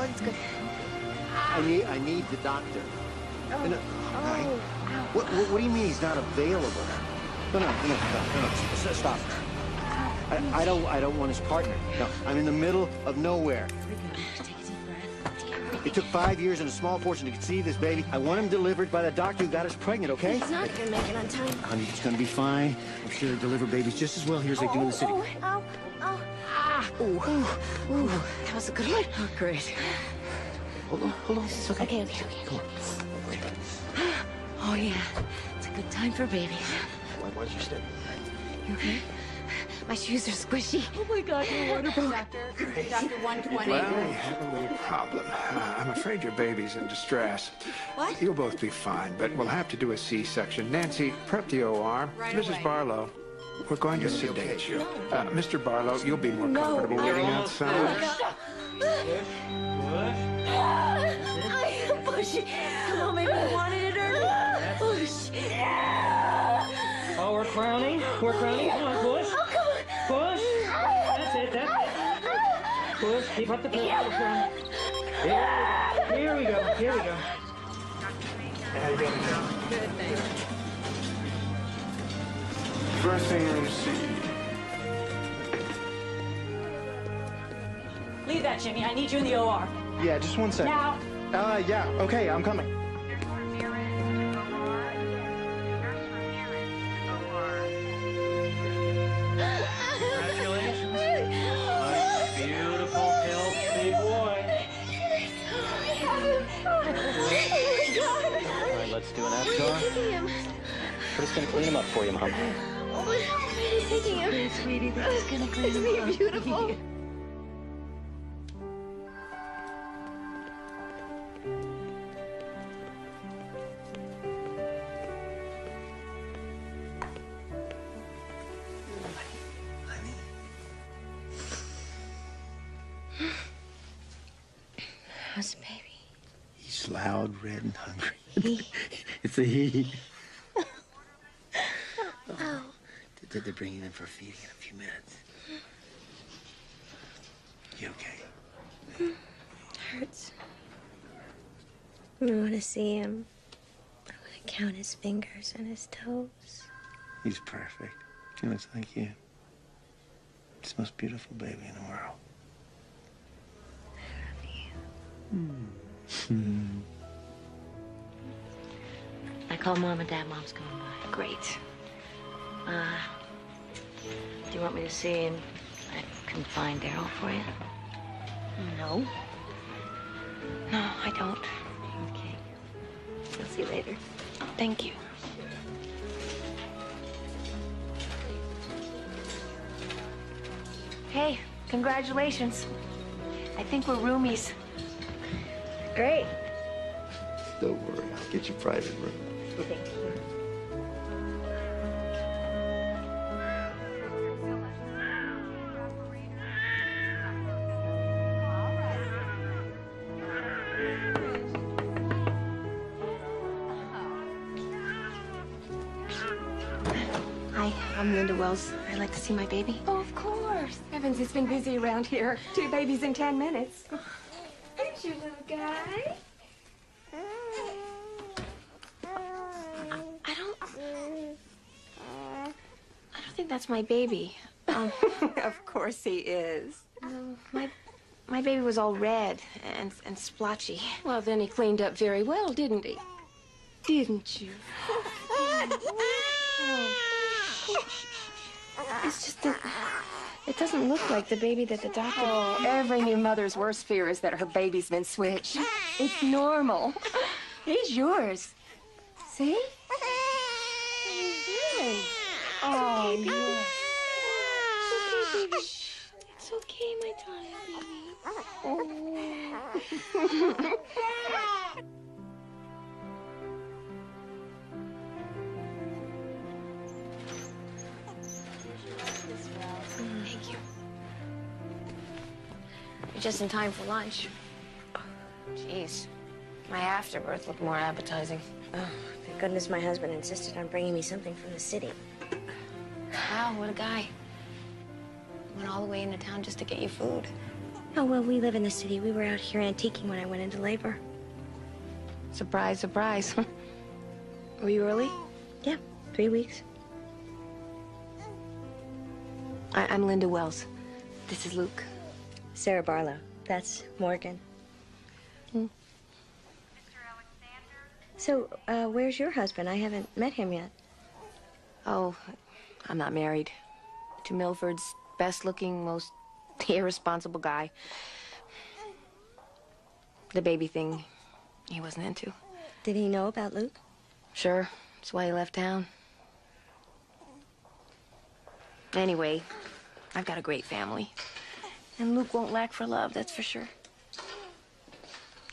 Oh, it's good. I need the doctor. Oh. No, Oh. what do you mean he's not available? No, stop. I don't want his partner. No, I'm in the middle of nowhere. Take a deep breath. It took 5 years and a small fortune to conceive this baby. I want him delivered by the doctor who got us pregnant, okay? He's not gonna make it on time. Honey, it's gonna be fine. I'm sure they deliver babies just as well here as they do in the city. Oh. Ooh. That was a good one. Oh, great. Hold on. It's okay. Okay. Come on. Okay. Oh, yeah. It's a good time for babies. Why don't you stay? You okay? My shoes are squishy. Oh, my God, you're wonderful. Doctor 120. Well, we have a little problem. I'm afraid your baby's in distress. What? You'll both be fine, but we'll have to do a C-section. Nancy, prep the OR. Right Mrs. away. Barlow, we're going to sedate you. Mr. Barlow, you'll be more No. comfortable waiting outside. Push. Come on, baby. You wanted it early. Push. Oh, we're crowning. Come on, push. Oh, come on. Push. That's it. Push. Keep up the pressure. Here we go. Good, thanks. Dressing room C. Leave that, Jimmy. I need you in the OR. Yeah, just 1 second. Now. Yeah, okay, I'm coming. Congratulations. Beautiful, healthy boy. All right, let's do an FDR. We're just gonna clean him up for you, Mom. He's taking him. Sweetie, this is gonna clean Isn't he beautiful? How's the baby? He's loud, red, and hungry. He? It's a he. Oh. They're bringing him for feeding in a few minutes. You okay? It hurts. I want to see him. I want to count his fingers and his toes. He's perfect. He looks like you. It's the most beautiful baby in the world. I called Mom and Dad. Mom's coming by. Great. Do you want me to see him? I can find Daryl for you. No. No, I don't. Okay. I'll see you later. Thank you. Hey, congratulations. I think we're roomies. Great. Don't worry, I'll get you private room. Hi, I'm Linda Wells. I'd like to see my baby. Oh, of course. Heavens, it's been busy around here. 2 babies in 10 minutes. There's your little guy. I don't think that's my baby. Of course he is. My baby was all red and splotchy. Well, then he cleaned up very well, didn't he? Didn't you? It's just that it doesn't look like the baby that the doctor... Oh, every new mother's worst fear is that her baby's been switched. It's normal. He's yours. See? Oh, baby. yeah. It's okay, baby. It's okay, my darling baby. Oh. Thank you. You're just in time for lunch. Jeez, my afterbirth looked more appetizing. Oh, thank goodness my husband insisted on bringing me something from the city. Wow, what a guy. Went all the way into town just to get you food. Oh, well, we live in the city. We were out here antiquing when I went into labor. Surprise, surprise. Were you early? Yeah, 3 weeks. I'm Linda Wells. This is Luke. Sarah Barlow. That's Morgan. So, where's your husband? I haven't met him yet. Oh, I'm not married. To Milford's best-looking, most irresponsible guy. The baby thing, he wasn't into. Did he know about Luke? Sure, that's why he left town. Anyway, I've got a great family. And Luke won't lack for love, that's for sure.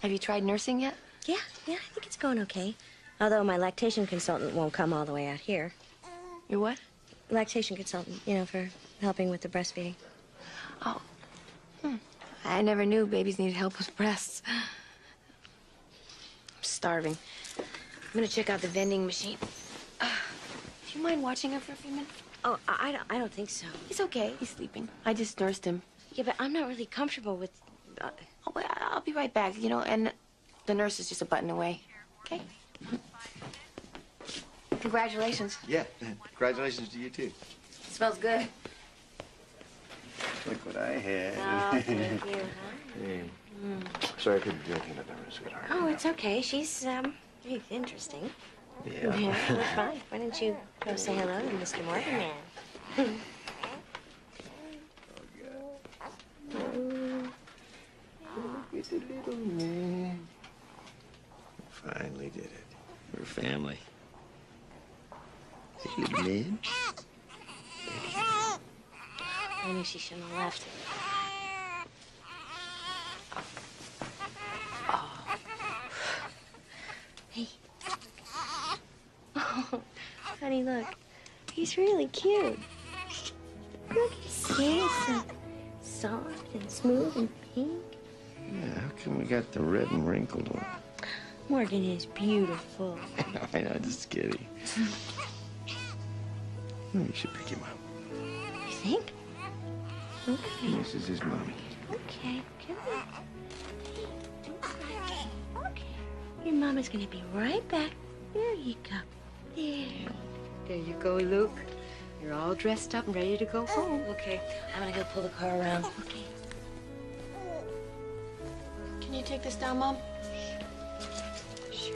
Have you tried nursing yet? Yeah, I think it's going okay. Although my lactation consultant won't come all the way out here. Your what? Lactation consultant, you know, for helping with the breastfeeding. Oh. I never knew babies needed help with breasts. I'm starving. I'm gonna check out the vending machine. Do you mind watching him for a few minutes? Oh, I don't think so. He's okay. He's sleeping. I just nursed him. Yeah, but I'm not really comfortable with... Oh, wait, I'll be right back, you know, and the nurse is just a button away. Okay? Congratulations. Yeah, congratulations to you, too. It smells good. Look what I had. Oh, thank you. Hey. Sorry I couldn't do anything about that, sweetheart. Oh, it's okay. She's interesting. Yeah. Yeah, well, fine. Why don't you go say hello to Mr. Morgan, man? Look at the little man. Finally did it. We're family. Hey, little man. I knew she shouldn't have left. Oh. Hey. Oh, honey, look. He's really cute. Look, he's so soft and smooth and pink. Yeah, how come we got the red and wrinkled one? Morgan is beautiful. I know, just kidding. You should pick him up. You think? Okay. This is his mommy. Okay, come on. Okay. Your mama's gonna be right back. There you go. There you go, Luke. You're all dressed up and ready to go home. Okay, I'm gonna go pull the car around. Okay. Can you take this down, Mom? Sure.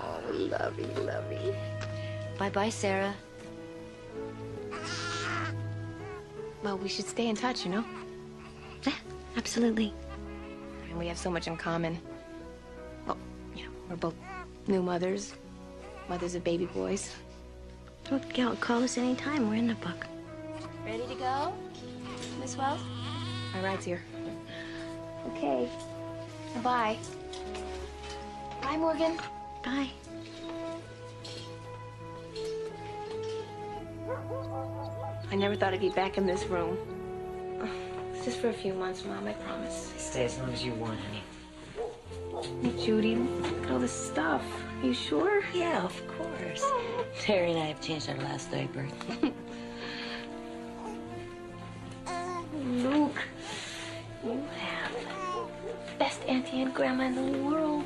Oh, lovey, lovey. Bye-bye, Sarah. Well, we should stay in touch, you know? Yeah, absolutely. And we have so much in common. Well, you know, we're both new mothers, mothers of baby boys. Well, call us anytime. We're in the book. Ready to go, Miss Wells? My ride's here. Okay. Bye. Bye, Morgan. Bye. I never thought I'd be back in this room. It's just for a few months, Mom, I promise. Stay as long as you want, honey. Hey, Judy, look at all this stuff. Are you sure? Yeah, of course. Terry and I have changed our last diaper. Luke, you have the best auntie and grandma in the world.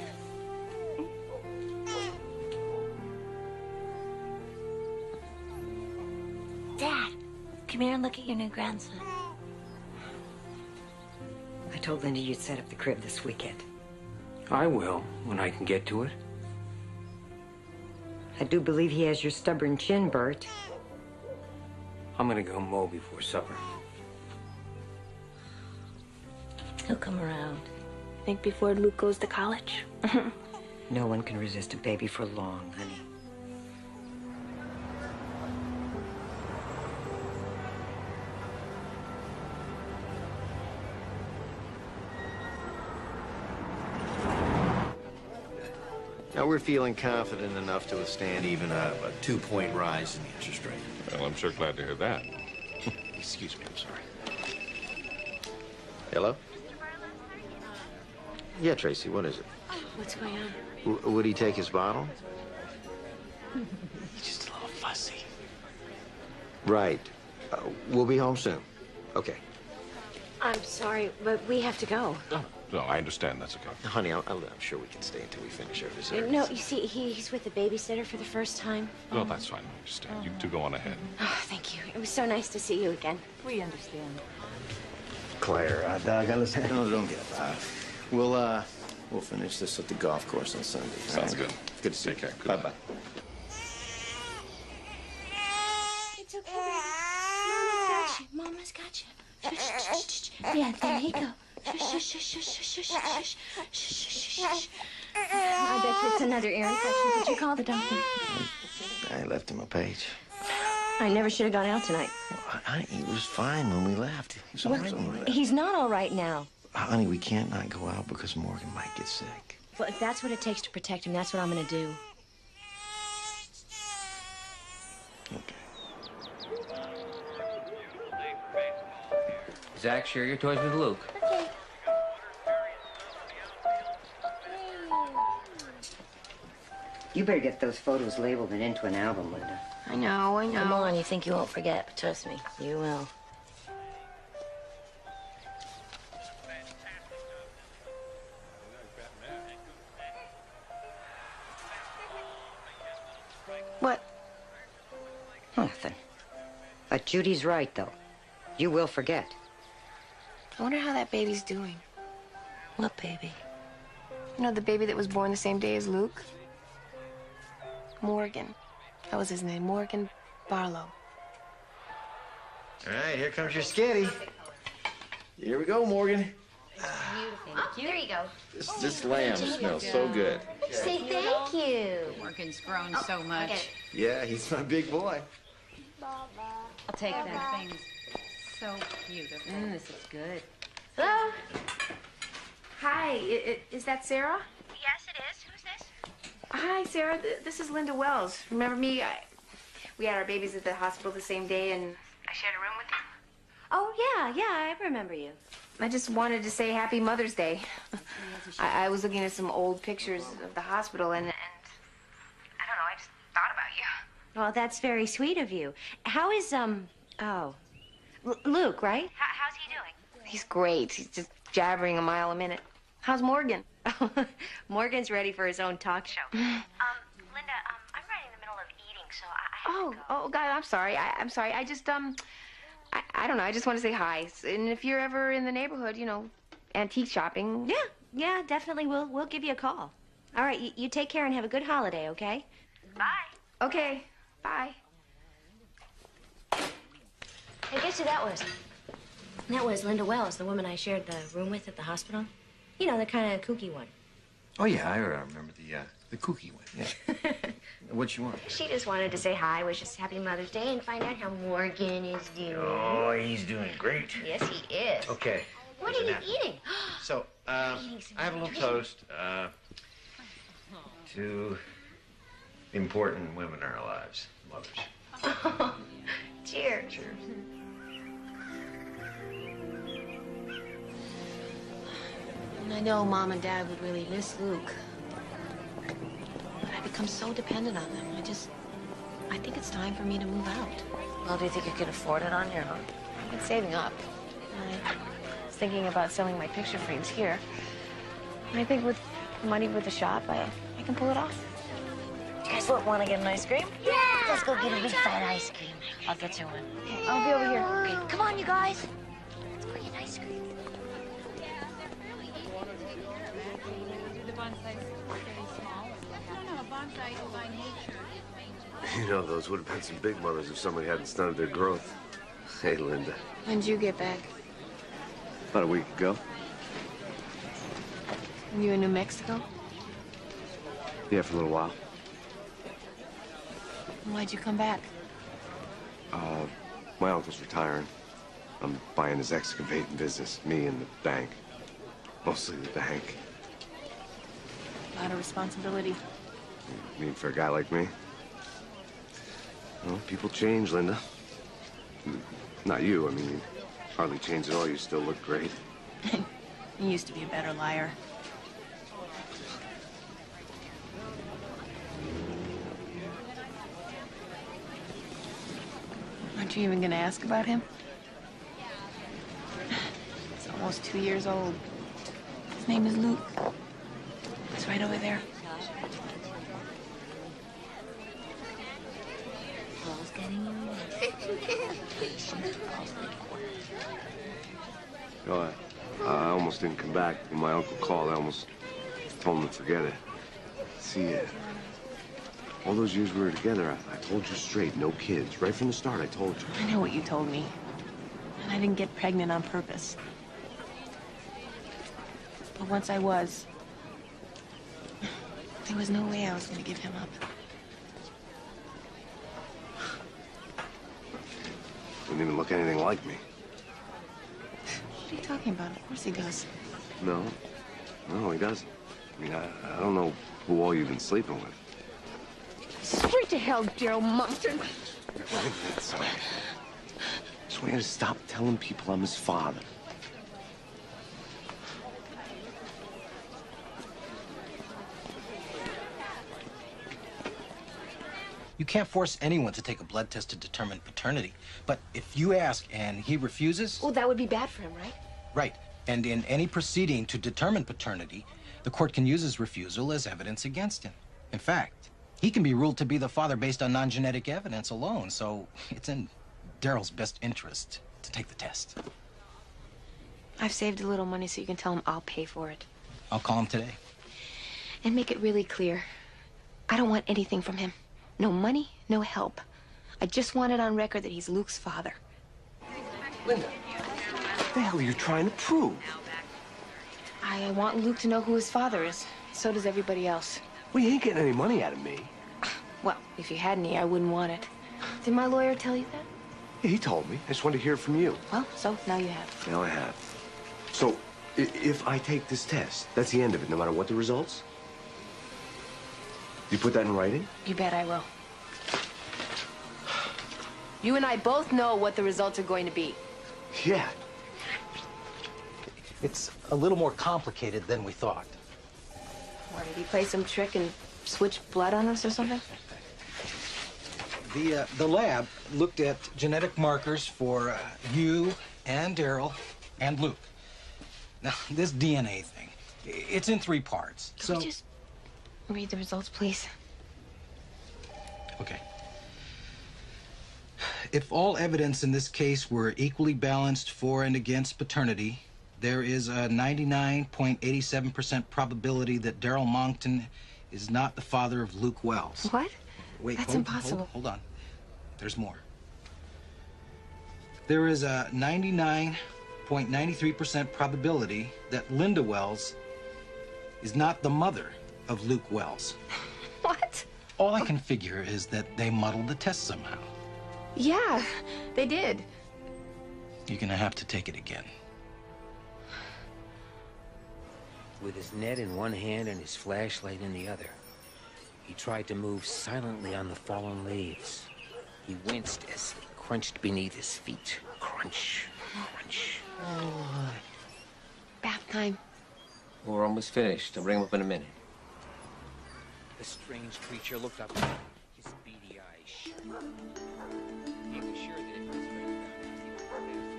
Dad, come here and look at your new grandson. I told Linda you'd set up the crib this weekend. I will, when I can get to it. I do believe he has your stubborn chin, Bert. I'm gonna go mow before supper. He'll come around. Think before Luke goes to college? No one can resist a baby for long, honey. Now we're feeling confident enough to withstand even a 2-point rise in the interest rate. Well, I'm sure glad to hear that. Excuse me, I'm sorry. Hello? Yeah, Tracy, what is it? What's going on? Would he take his bottle? He's just a little fussy. Right. We'll be home soon. Okay. I'm sorry, but we have to go. No, I understand. That's okay. Honey, I'm sure we can stay until we finish our dessert. No, you see, he's with the babysitter for the first time. No, that's fine. I understand. You two go on ahead. Oh, thank you. It was so nice to see you again. We understand. Claire, Doug, listen. No, don't get up. We'll finish this at the golf course on Sunday. Sounds good. Good to see you. Take care. Bye-bye. It's okay, baby. Mama's got you. Yeah, there you go. I bet it's another ear infection. Did you call the doctor? I left him a page. I never should have gone out tonight. Honey, he was fine when we left. He was all right when we left. He's not all right now. Honey, we can't not go out because Morgan might get sick. Well, if that's what it takes to protect him, that's what I'm going to do. Okay. Zach, share your toys with Luke. Okay. You better get those photos labeled and into an album, Linda. I know. Come on, you think you won't forget, but trust me, you will. What? Nothing. But Judy's right, though. You will forget. I wonder how that baby's doing. What baby? You know, the baby that was born the same day as Luke? Morgan. That was his name, Morgan Barlow. All right, here comes your skitty. Here we go, Morgan. Oh, there you go. This lamb smells so good. Say thank you. Morgan's grown so much. Okay. Yeah, he's my big boy. I'll take that. Everything's so beautiful. This is good. Hello? Hi, is that Sarah? Yes, it is. Who's this? Hi, Sarah. This is Linda Wells. Remember me? We had our babies at the hospital the same day, and I shared a room with you. Oh, yeah, I remember you. I just wanted to say Happy Mother's Day. I was looking at some old pictures of the hospital, and I don't know, I just thought about you. Well, that's very sweet of you. How is, Luke, right? How's he doing? He's great. He's just jabbering a mile a minute. How's Morgan? Morgan's ready for his own talk show. Linda, I'm right in the middle of eating, so I have to go. Oh, God, I'm sorry. I'm sorry. I just, I don't know. I just want to say hi. And if you're ever in the neighborhood, you know, antique shopping. Yeah, definitely. We'll give you a call. All right, you take care and have a good holiday, okay? Bye. Okay, bye. Hey, guess who that was? That was Linda Wells, the woman I shared the room with at the hospital. You know, the kind of kooky one. Oh, yeah, I remember the kooky one, yeah. What'd you want? She just wanted to say hi, wish us Happy Mother's Day, and find out how Morgan is doing. Oh, he's doing great. Yes, he is. Okay. What are you eating? So, I have a little toast to important women in our lives, mothers. Cheers. Cheers. And I know Mom and Dad would really miss Luke. But I've become so dependent on them. I think it's time for me to move out. Well, do you think you can afford it on your own? I've been saving up. I was thinking about selling my picture frames here. And I think with the money with the shop, I can pull it off. You guys want to get an ice cream? Yeah! Let's go get a big fat ice cream. I'll get you one. I'll be over here. Okay, come on, you guys. Let's go get ice cream. The bonsai is very small. No, bonsai is by nature. You know, those would have been some big mothers if somebody hadn't stunted their growth. Hey, Linda. When'd you get back? About a week ago. You in New Mexico? Yeah, for a little while. Why'd you come back? My uncle's retiring. I'm buying his excavating business, me and the bank. Mostly the bank. A lot of responsibility. I mean, for a guy like me. Well, people change, Linda. Not you. I mean, you hardly changed at all. You still look great. You used to be a better liar. Aren't you even going to ask about him? almost 2 years old. His name is Luke. It's right over there. No, I almost didn't come back. When my uncle called, I almost told him to forget it. See, all those years we were together, I told you straight, no kids. Right from the start, I told you. I know what you told me. And I didn't get pregnant on purpose. But once I was, there was no way I was going to give him up. Didn't even look anything like me. What are you talking about? Of course he does. No, he doesn't. I mean, I don't know who all you've been sleeping with. Straight to hell, Daryl Monson. That's all right. Just want you to stop telling people I'm his father. You can't force anyone to take a blood test to determine paternity. But if you ask and he refuses... Oh, that would be bad for him, right? Right. And in any proceeding to determine paternity, the court can use his refusal as evidence against him. In fact, he can be ruled to be the father based on non-genetic evidence alone, so it's in Daryl's best interest to take the test. I've saved a little money so you can tell him I'll pay for it. I'll call him today. And make it really clear. I don't want anything from him. No money, no help. I just want it on record that he's Luke's father. Linda, what the hell are you trying to prove? I want Luke to know who his father is. So does everybody else. Well, you ain't getting any money out of me. Well, if you had any, I wouldn't want it. Did my lawyer tell you that? Yeah, he told me. I just wanted to hear it from you. Well, so now you have. Now I have. So, if I take this test, that's the end of it, no matter what the results? You put that in writing? You bet I will. You and I both know what the results are going to be. Yeah. It's a little more complicated than we thought. What, did he play some trick and switch blood on us or something? The lab looked at genetic markers for you and Daryl and Luke. Now, this DNA thing, it's in 3 parts. Can we just read the results, please? Okay. If all evidence in this case were equally balanced for and against paternity, there is a 99.87% probability that Daryl Moncton is not the father of Luke Wells. What? Wait, That's impossible. Hold on. There's more. There is a 99.93% probability that Linda Wells is not the mother of Luke Wells. What? All I can figure is that they muddled the test somehow. Yeah, they did. You're gonna have to take it again. With his net in one hand and his flashlight in the other, he tried to move silently on the fallen leaves. He winced as they crunched beneath his feet. Crunch, crunch. Oh. Bath time. We're almost finished. I'll bring him up in a minute. The strange creature looked up, his beady eyes shut. He was sure that if his friend found out, he would prevent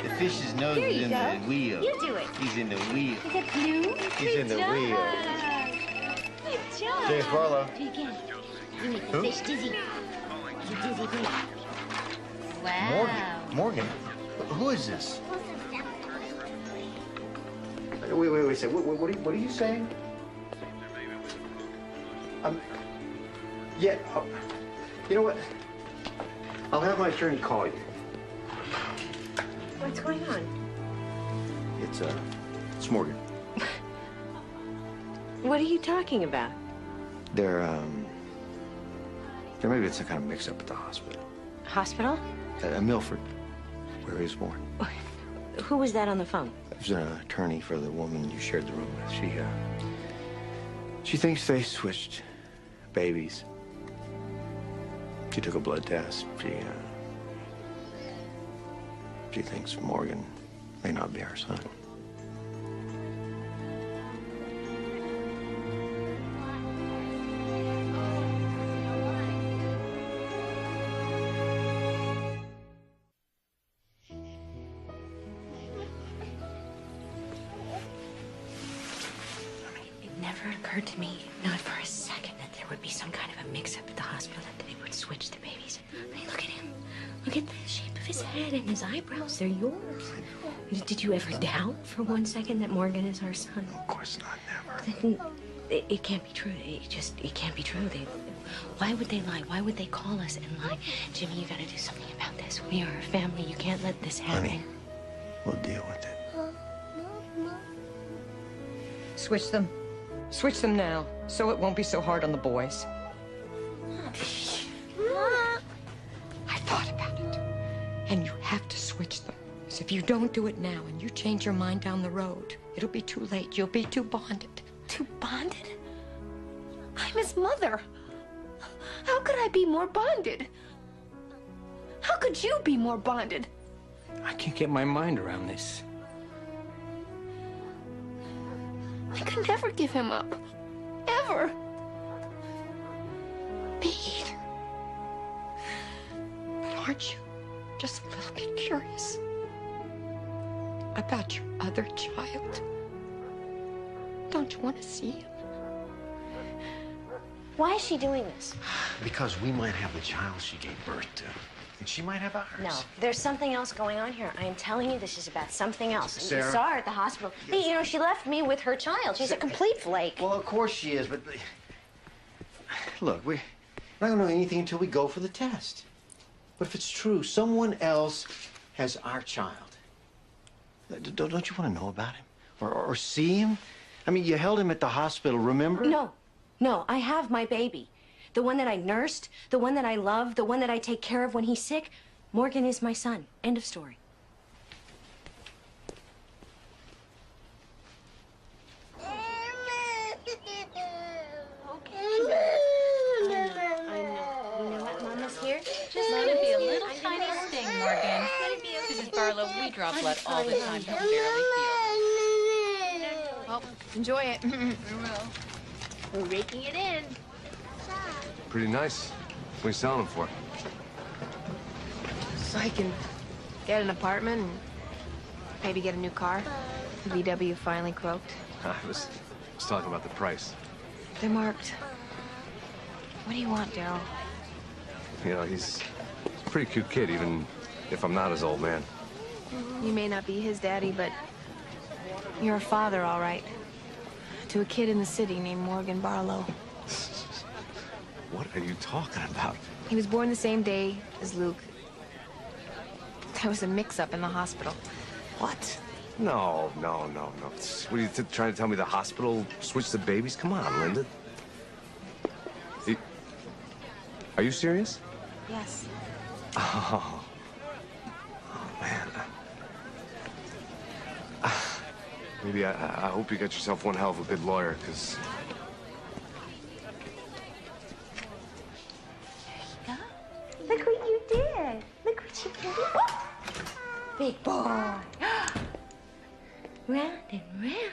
The fish's nose There is you in go. the wheel. You do it. He's in the wheel. Is it blue? He's in the wheel. Good job. James Barlow. Do it again. You make the Who? fish dizzy. You dizzy me. Wow. Morgan? Who is this? Wait a second. What are you saying? Yeah. You know what? I'll have my attorney call you. What's going on? It's Morgan. What are you talking about? There may be some kind of mix-up at the hospital. Hospital? Milford, where he was born. Who was that on the phone? It was an attorney for the woman you shared the room with. She thinks they switched babies. She took a blood test. She thinks Morgan may not be her son. Never occurred to me, not for a second, that there would be some kind of a mix-up at the hospital, that they would switch the babies. I mean, look at him. Look at the shape of his head and his eyebrows. They're yours. Did you ever doubt for one second that Morgan is our son? Of course not, never. It can't be true. It can't be true. Why would they lie? Why would they call us and lie? Jimmy, you gotta do something about this. We are a family. You can't let this happen. Honey, we'll deal with it. Switch them. Switch them now, so it won't be so hard on the boys. I thought about it. And you have to switch them. Because if you don't do it now and you change your mind down the road, it'll be too late. You'll be too bonded. Too bonded? I'm his mother. How could I be more bonded? How could you be more bonded? I can't get my mind around this. I could never give him up. Ever. Me either. But aren't you just a little bit curious about your other child? Don't you want to see him? Why is she doing this? Because we might have the child she gave birth to. And she might have ours. No, there's something else going on here. I am telling you, this is about something else. Sarah? You saw her at the hospital. Hey, you know, she left me with her child. She's a complete flake. Well, of course she is, but... Look, we're not going to know anything until we go for the test. But if it's true, someone else has our child. Don't you want to know about him? Or see him? I mean, you held him at the hospital, remember? No, I have my baby. The one that I nursed, the one that I love, the one that I take care of when he's sick. Morgan is my son. End of story. I know. You know what? Mama's here. Just let it be a little tiny sting, Morgan. Mrs. Barlow, we drop blood all the time. He'll barely feel. Well, enjoy it. We will. We're raking it in. Pretty nice. What are you selling them for? So I can get an apartment and maybe get a new car. VW finally croaked. I was talking about the price. They're marked. What do you want, Daryl? You know, he's a pretty cute kid, even if I'm not his old man. You may not be his daddy, but you're a father, all right. To a kid in the city named Morgan Barlow. What are you talking about? He was born the same day as Luke. There was a mix-up in the hospital. What? No. What are you trying to tell me? The hospital switched the babies? Come on, Linda. Are you serious? Yes. Oh man. Maybe I hope you got yourself one hell of a good lawyer, because... Look what you did. Look what you did. Oh! Big boy. Round and round.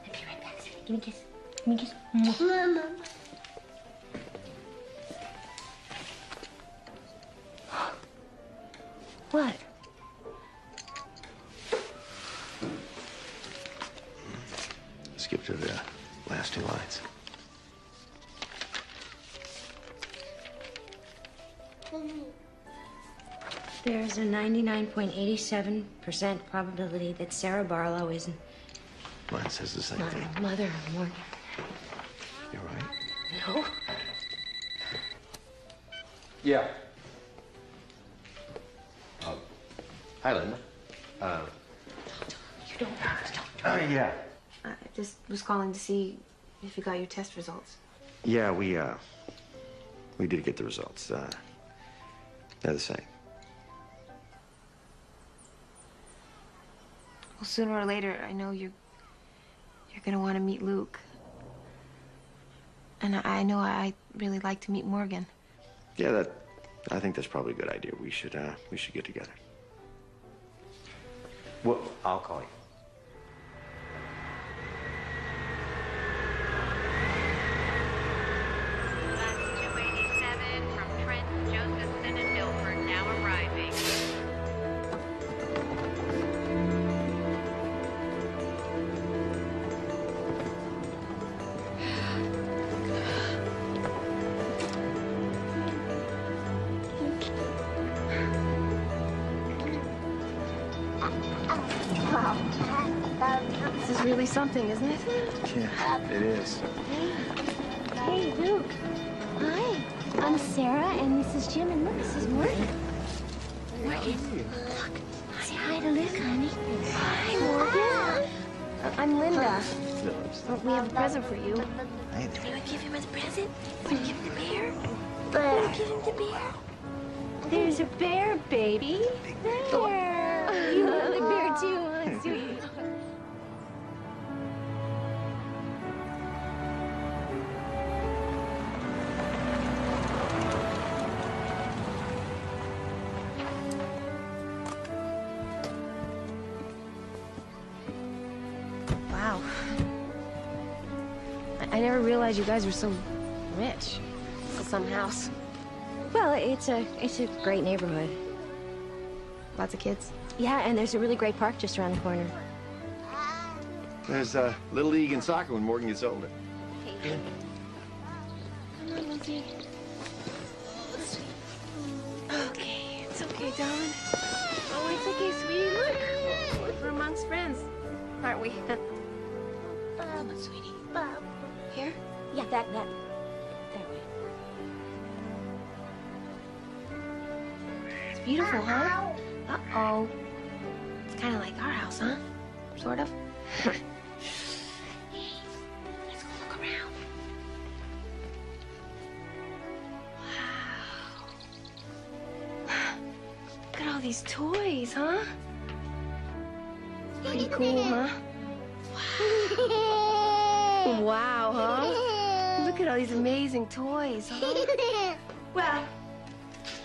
I'll be right back, sweetie. Give me a kiss. Give me a kiss. Mama. What? Skip to the last two lines. There's a 99.87% probability that Sarah Barlow isn't Mine says the same my thing. mother of Morgan. You're right. No. Yeah. Hi, Linda. You don't. Yeah. I just was calling to see if you got your test results. Yeah, we did get the results. They're the same. Well, sooner or later, I know you're gonna want to meet Luke. And I know I'd really like to meet Morgan. Yeah, I think that's probably a good idea. We should get together. Well, I'll call you. Bus 287 from Trent, Josephson, and Milford now arriving. This is really something, isn't it? Yeah, it is. Hey, Luke. Hi. I'm Sarah, and this is Jim, and look, this is Morgan. Morgan, look. Say hi to Luke, honey. Hi, Morgan. I'm Linda. No, We have a present for you. Do you want to give him a present? Want to give him the bear? Want to give him the bear? There's a bear, baby. Bear. You love the bear too, huh, sweetie? Wow. I never realized you guys were so rich. Until some house. Well, it's a great neighborhood. Lots of kids. Yeah, and there's a really great park just around the corner. There's Little League and soccer when Morgan gets older. Come on, Lindsay. Okay, it's okay, darling. Oh, it's okay, sweetie. Look, we're amongst friends, aren't we? Come on, sweetie. Here? Yeah, that way. It's beautiful, huh? Uh-oh. It's kind of like our house, huh? Sort of. Hey, let's go look around. Wow. Look at all these toys, huh? Pretty cool, huh? Wow, huh? Look at all these amazing toys, huh? Well,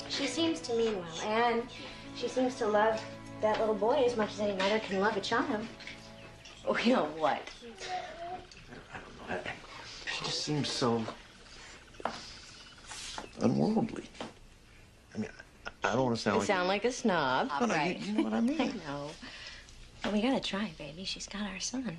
she seems to mean well, and she seems to love that little boy as much as any mother can love a child. Oh, you know what? I don't know. She just seems so unworldly. I mean, I don't want to sound You like... sound like a snob. No, no, you know what I mean. I know. But we gotta try, baby. She's got our son.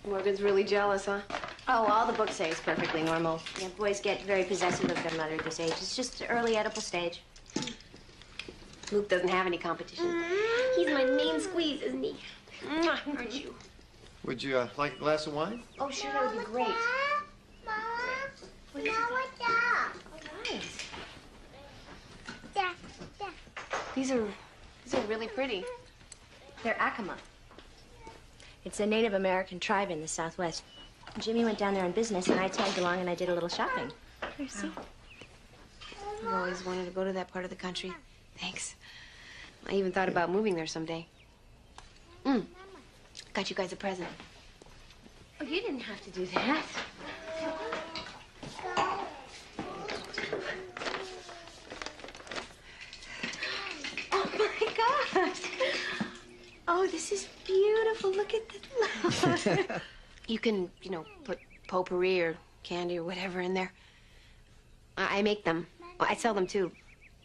Morgan's really jealous, huh? Oh, all the books say it's perfectly normal. Yeah, boys get very possessive of their mother at this age. It's just the early Oedipal stage. Luke doesn't have any competition. He's my main squeeze, isn't he? Aren't you? Would you like a glass of wine? Oh, sure, that would be great. What is it? These are really pretty. They're Acoma. It's a Native American tribe in the Southwest. Jimmy went down there on business, and I tagged along and I did a little shopping. Here, see? I've always wanted to go to that part of the country. Thanks. I even thought about moving there someday. Got you guys a present. Oh, you didn't have to do that. Oh, my gosh. Oh, this is beautiful. Look at the... You can, put potpourri or candy or whatever in there. I make them. Well, I sell them, too.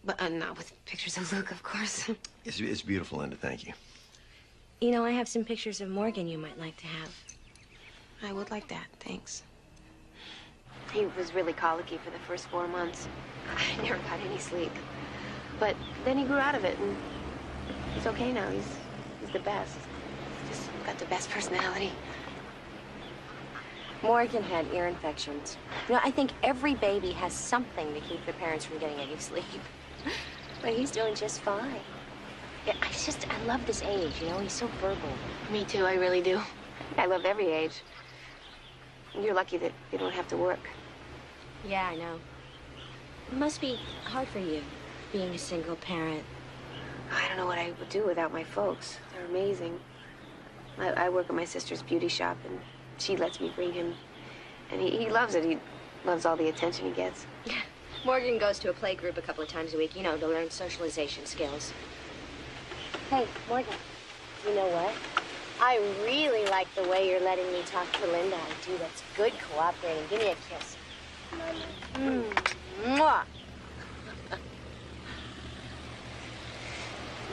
But not with pictures of Luke, of course. It's beautiful, Linda. Thank you. You know, I have some pictures of Morgan you might like to have. I would like that, thanks. He was really colicky for the first 4 months. I never got any sleep. But then he grew out of it, and he's okay now. He's the best. He's just got the best personality. Morgan had ear infections. You know, I think every baby has something to keep their parents from getting any sleep. But he's doing just fine. Yeah, I love this age, you know? He's so verbal. Me too, I really do. I love every age. You're lucky that you don't have to work. Yeah, I know. It must be hard for you, being a single parent. I don't know what I would do without my folks. They're amazing. I work at my sister's beauty shop, and she lets me bring him. And he loves it. He loves all the attention he gets. Morgan goes to a play group a couple of times a week, you know, to learn socialization skills. Hey, Morgan, you know what? I really like the way you're letting me talk to Linda. I do. That's good cooperating. Give me a kiss. Mwah.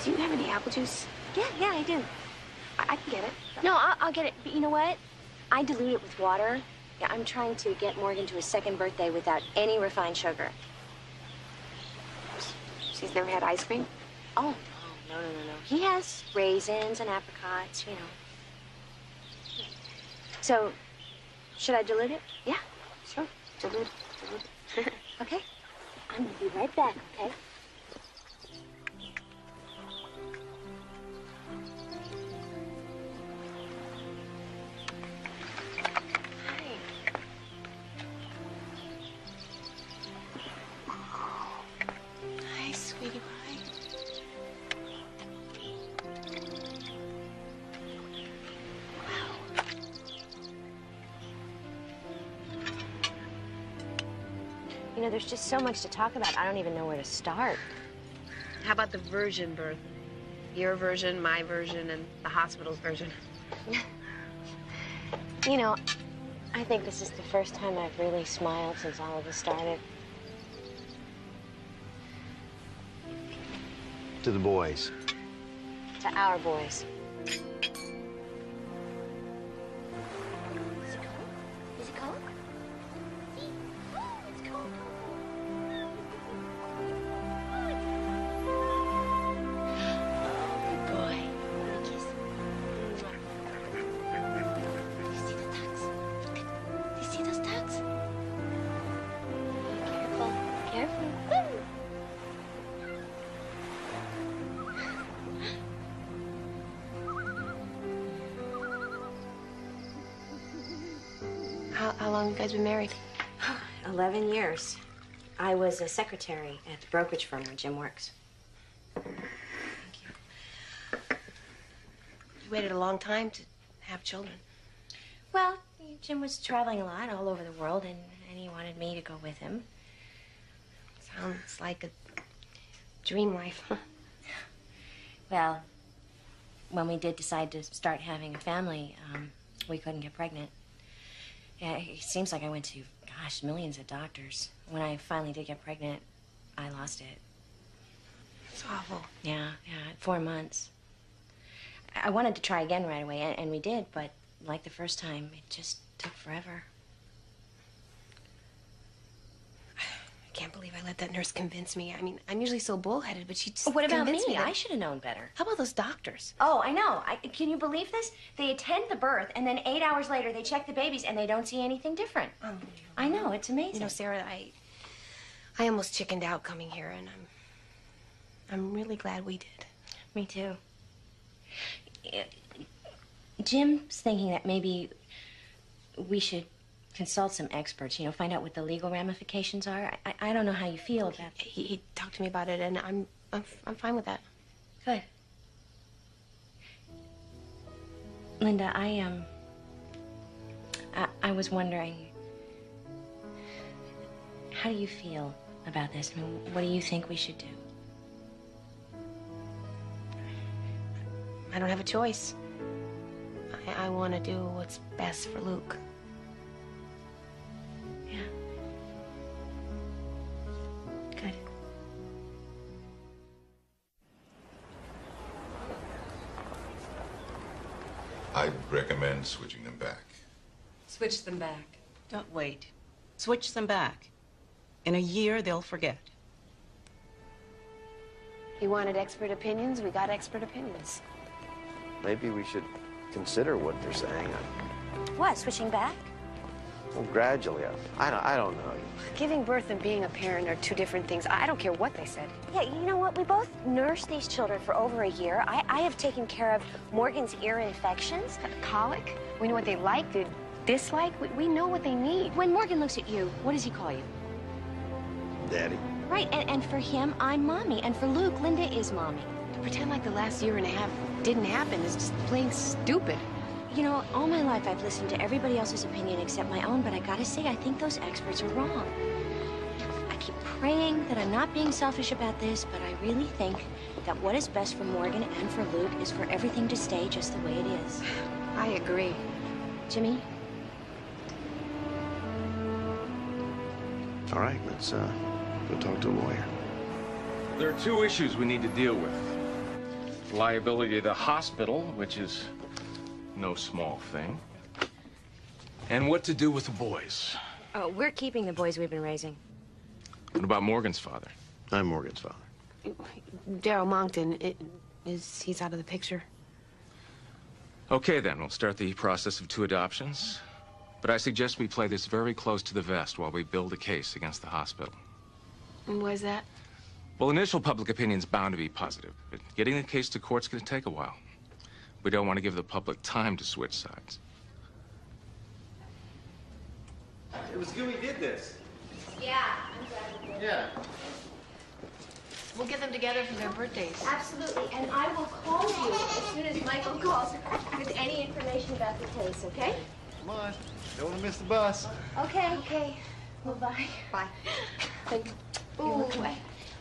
Do you have any apple juice? Yeah, I do. I can get it. No, I'll get it. But you know what? I dilute it with water. Yeah, I'm trying to get Morgan to his second birthday without any refined sugar. She's never had ice cream? Oh, no. He has raisins and apricots, you know. So, should I dilute it? Yeah, sure. Dilute it. Okay. I'm gonna be right back, okay? Hi, sweetie pie. You know, there's just so much to talk about. I don't even know where to start. How about the virgin birth? Your version, my version, and the hospital's version. You know, I think this is the first time I've really smiled since all of this started. To the boys. To our boys. Is it cold? See? Oh, it's cold. Oh, good boy. Let me kiss. Do you see the ducks? Do you see those ducks? Careful, careful. Woo! How long have you guys been married? 11 years. I was a secretary at the brokerage firm where Jim works. You waited a long time to have children. Well, Jim was traveling a lot all over the world, and he wanted me to go with him. Sounds like a dream life. Well, when we did decide to start having a family, we couldn't get pregnant. Yeah, it seems like I went to, gosh, millions of doctors. When I finally did get pregnant, I lost it. It's awful. Yeah, 4 months. I wanted to try again right away, and we did, but like the first time, it just took forever. I can't believe I let that nurse convince me. I mean, I'm usually so bullheaded, but she just What about me? convinced me that... I should have known better. How about those doctors? Oh, I know. Can you believe this? They attend the birth, and then 8 hours later, they check the babies, and they don't see anything different. I know. It's amazing. You know, Sarah, I almost chickened out coming here, and I'm really glad we did. Me too. Jim's thinking that maybe we should consult some experts, you know, find out what the legal ramifications are. I don't know how you feel about that. He talked to me about it, and I'm fine with that. Good. Linda, I was wondering, how do you feel about this? I mean, what do you think we should do? I don't have a choice. I want to do what's best for Luke. Yeah. Good. I'd recommend switching them back. Switch them back. Don't wait. Switch them back. In a year, they'll forget. You wanted expert opinions? We got expert opinions. Maybe we should consider what they're saying. What, switching back? Well, gradually. I don't know. Giving birth and being a parent are two different things. I don't care what they said. Yeah, you know what? We both nursed these children for over a year. I have taken care of Morgan's ear infections. Colic? We know what they like, they dislike. We know what they need. When Morgan looks at you, what does he call you? Daddy. Right, and for him, I'm Mommy. And for Luke, Linda is Mommy. pretend like the last year and a half didn't happen is just plain stupid. You know, all my life I've listened to everybody else's opinion except my own, but I gotta say, I think those experts are wrong. I keep praying that I'm not being selfish about this, but I really think that what is best for Morgan and for Luke is for everything to stay just the way it is. I agree. Jimmy? All right, let's go talk to a lawyer. There are two issues we need to deal with. Liability of the hospital, which is no small thing, and what to do with the boys. Oh, we're keeping the boys we've been raising. What about Morgan's father? I'm Morgan's father. Daryl Monkton, he's out of the picture. Okay, then, we'll start the process of 2 adoptions. But I suggest we play this very close to the vest while we build a case against the hospital. And why is that? Well, initial public opinion's bound to be positive, but getting the case to court's gonna take a while. We don't want to give the public time to switch sides. It was good we did this. Yeah, I'm glad we did. Yeah. We'll get them together for their birthdays. Absolutely, and I will call you as soon as Michael calls with any information about the case, okay? Come on. Don't want to miss the bus. Okay. Okay. Well, bye. Bye. Thank you. Ooh.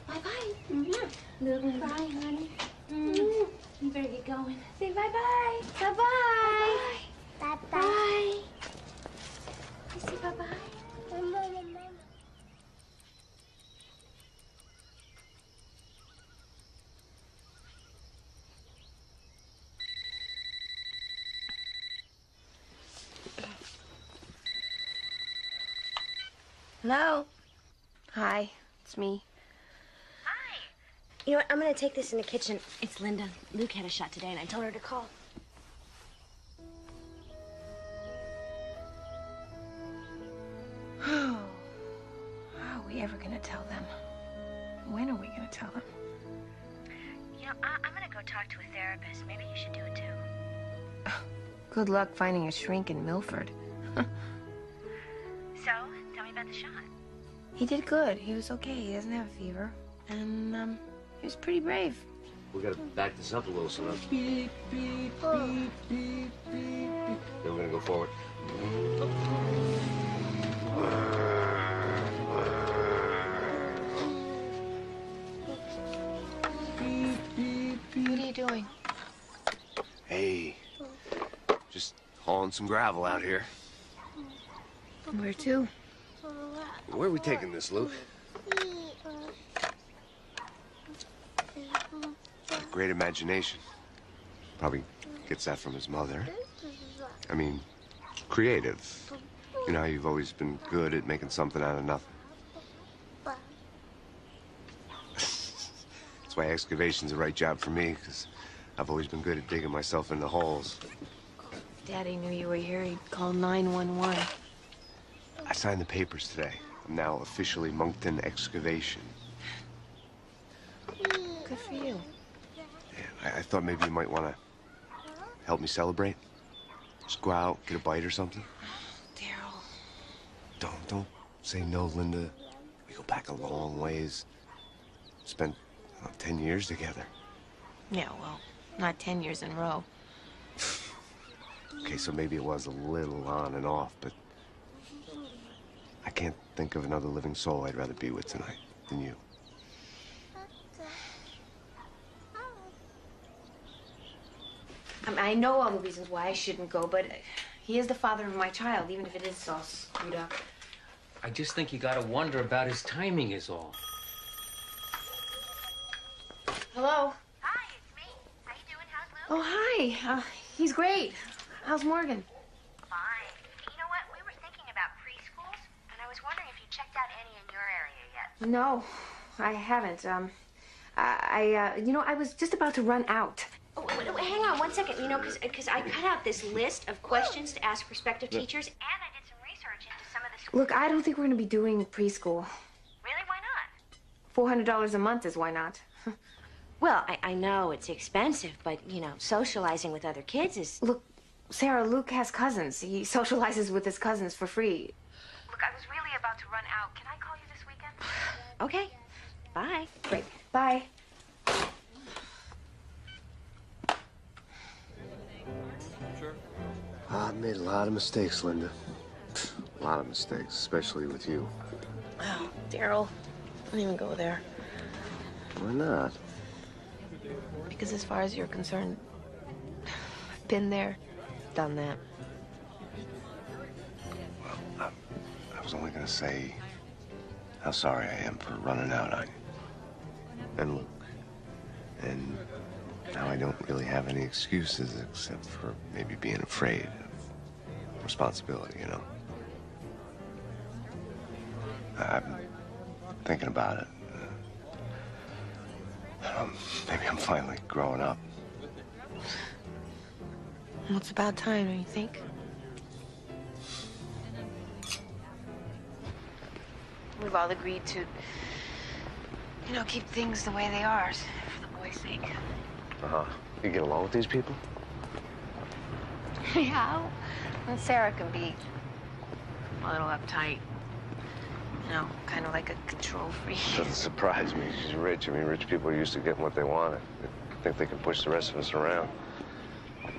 Bye-bye. Mm-hmm. Bye, honey. Mm-hmm. You better get going. Say bye-bye. Bye-bye. Bye-bye. Bye. You say bye-bye? Hello? Hi, it's me. Hi. You know what? I'm gonna take this in the kitchen. It's Linda. Luke had a shot today, and I told her to call. How are we ever gonna tell them? When are we gonna tell them? You know, I'm gonna go talk to a therapist. Maybe you should do it too. Good luck finding a shrink in Milford. So, tell me about the shot. He did good. He was okay. He doesn't have a fever. And, he was pretty brave. We gotta back this up a little, son. Beep, beep, beep, beep, beep, beep. Then we're gonna go forward. What are you doing? Hey, just hauling some gravel out here. Where to? Where are we taking this, Luke? Great imagination. Probably gets that from his mother. I mean, creative. You know how you've always been good at making something out of nothing. That's why excavation's the right job for me, because I've always been good at digging myself into holes. If Daddy knew you were here, he'd call 911. I signed the papers today. I'm now officially Monkton Excavation. Good for you. Yeah, I thought maybe you might want to help me celebrate. Just go out, get a bite or something. Daryl. Don't say no, Linda. We go back a long ways. Spent 10 years together. Yeah, well, not 10 years in a row. Okay, so maybe it was a little on and off, but I can't think of another living soul I'd rather be with tonight than you. I know all the reasons why I shouldn't go, but he is the father of my child, even if it is all screwed up. I just think you gotta wonder about his timing is all. Hello? Hi, it's me. How you doing? How's Luke? Oh, hi. He's great. How's Morgan? Fine. You know what? We were thinking about preschools, and I was wondering if you checked out any in your area yet. No, I haven't. You know, I was just about to run out. Oh, wait, hang on 1 second. You know, because I cut out this list of questions to ask prospective teachers. And I did some research into some of the schools. Look, I don't think we're going to be doing preschool. Really? Why not? $400 a month is why not. Well, I know it's expensive, but, you know, socializing with other kids is... Look, Sarah, Luke has cousins. He socializes with his cousins for free. Look, I was really about to run out. Can I call you this weekend? Okay. Bye. Great. Bye. made a lot of mistakes, Linda. A lot of mistakes, especially with you. Oh, Daryl, don't even go there. Why not? Because as far as you're concerned, I've been there, done that. Well, I was only gonna say how sorry I am for running out on you. And Luke. And now I don't really have any excuses except for maybe being afraid of responsibility, you know? I'm thinking about it. Maybe I'm finally growing up. Well, it's about time, don't you think? We've all agreed to, you know, keep things the way they are for the boys' sake. Uh-huh. You get along with these people? Yeah. And Sarah can be a little uptight. You know, kind of like a control freak. Doesn't surprise me. She's rich. I mean, rich people are used to getting what they want. They think they can push the rest of us around.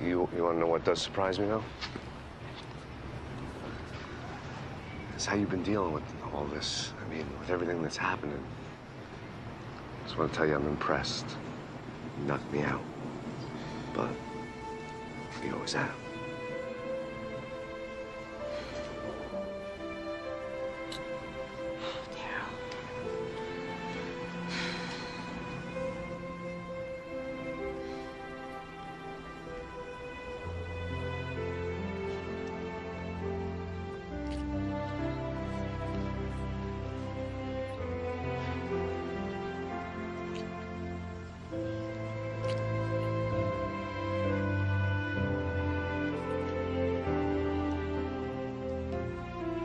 You want to know what does surprise me, though? It's how you've been dealing with all this. I mean, with everything that's happening. I just want to tell you I'm impressed. You knocked me out. But you always have.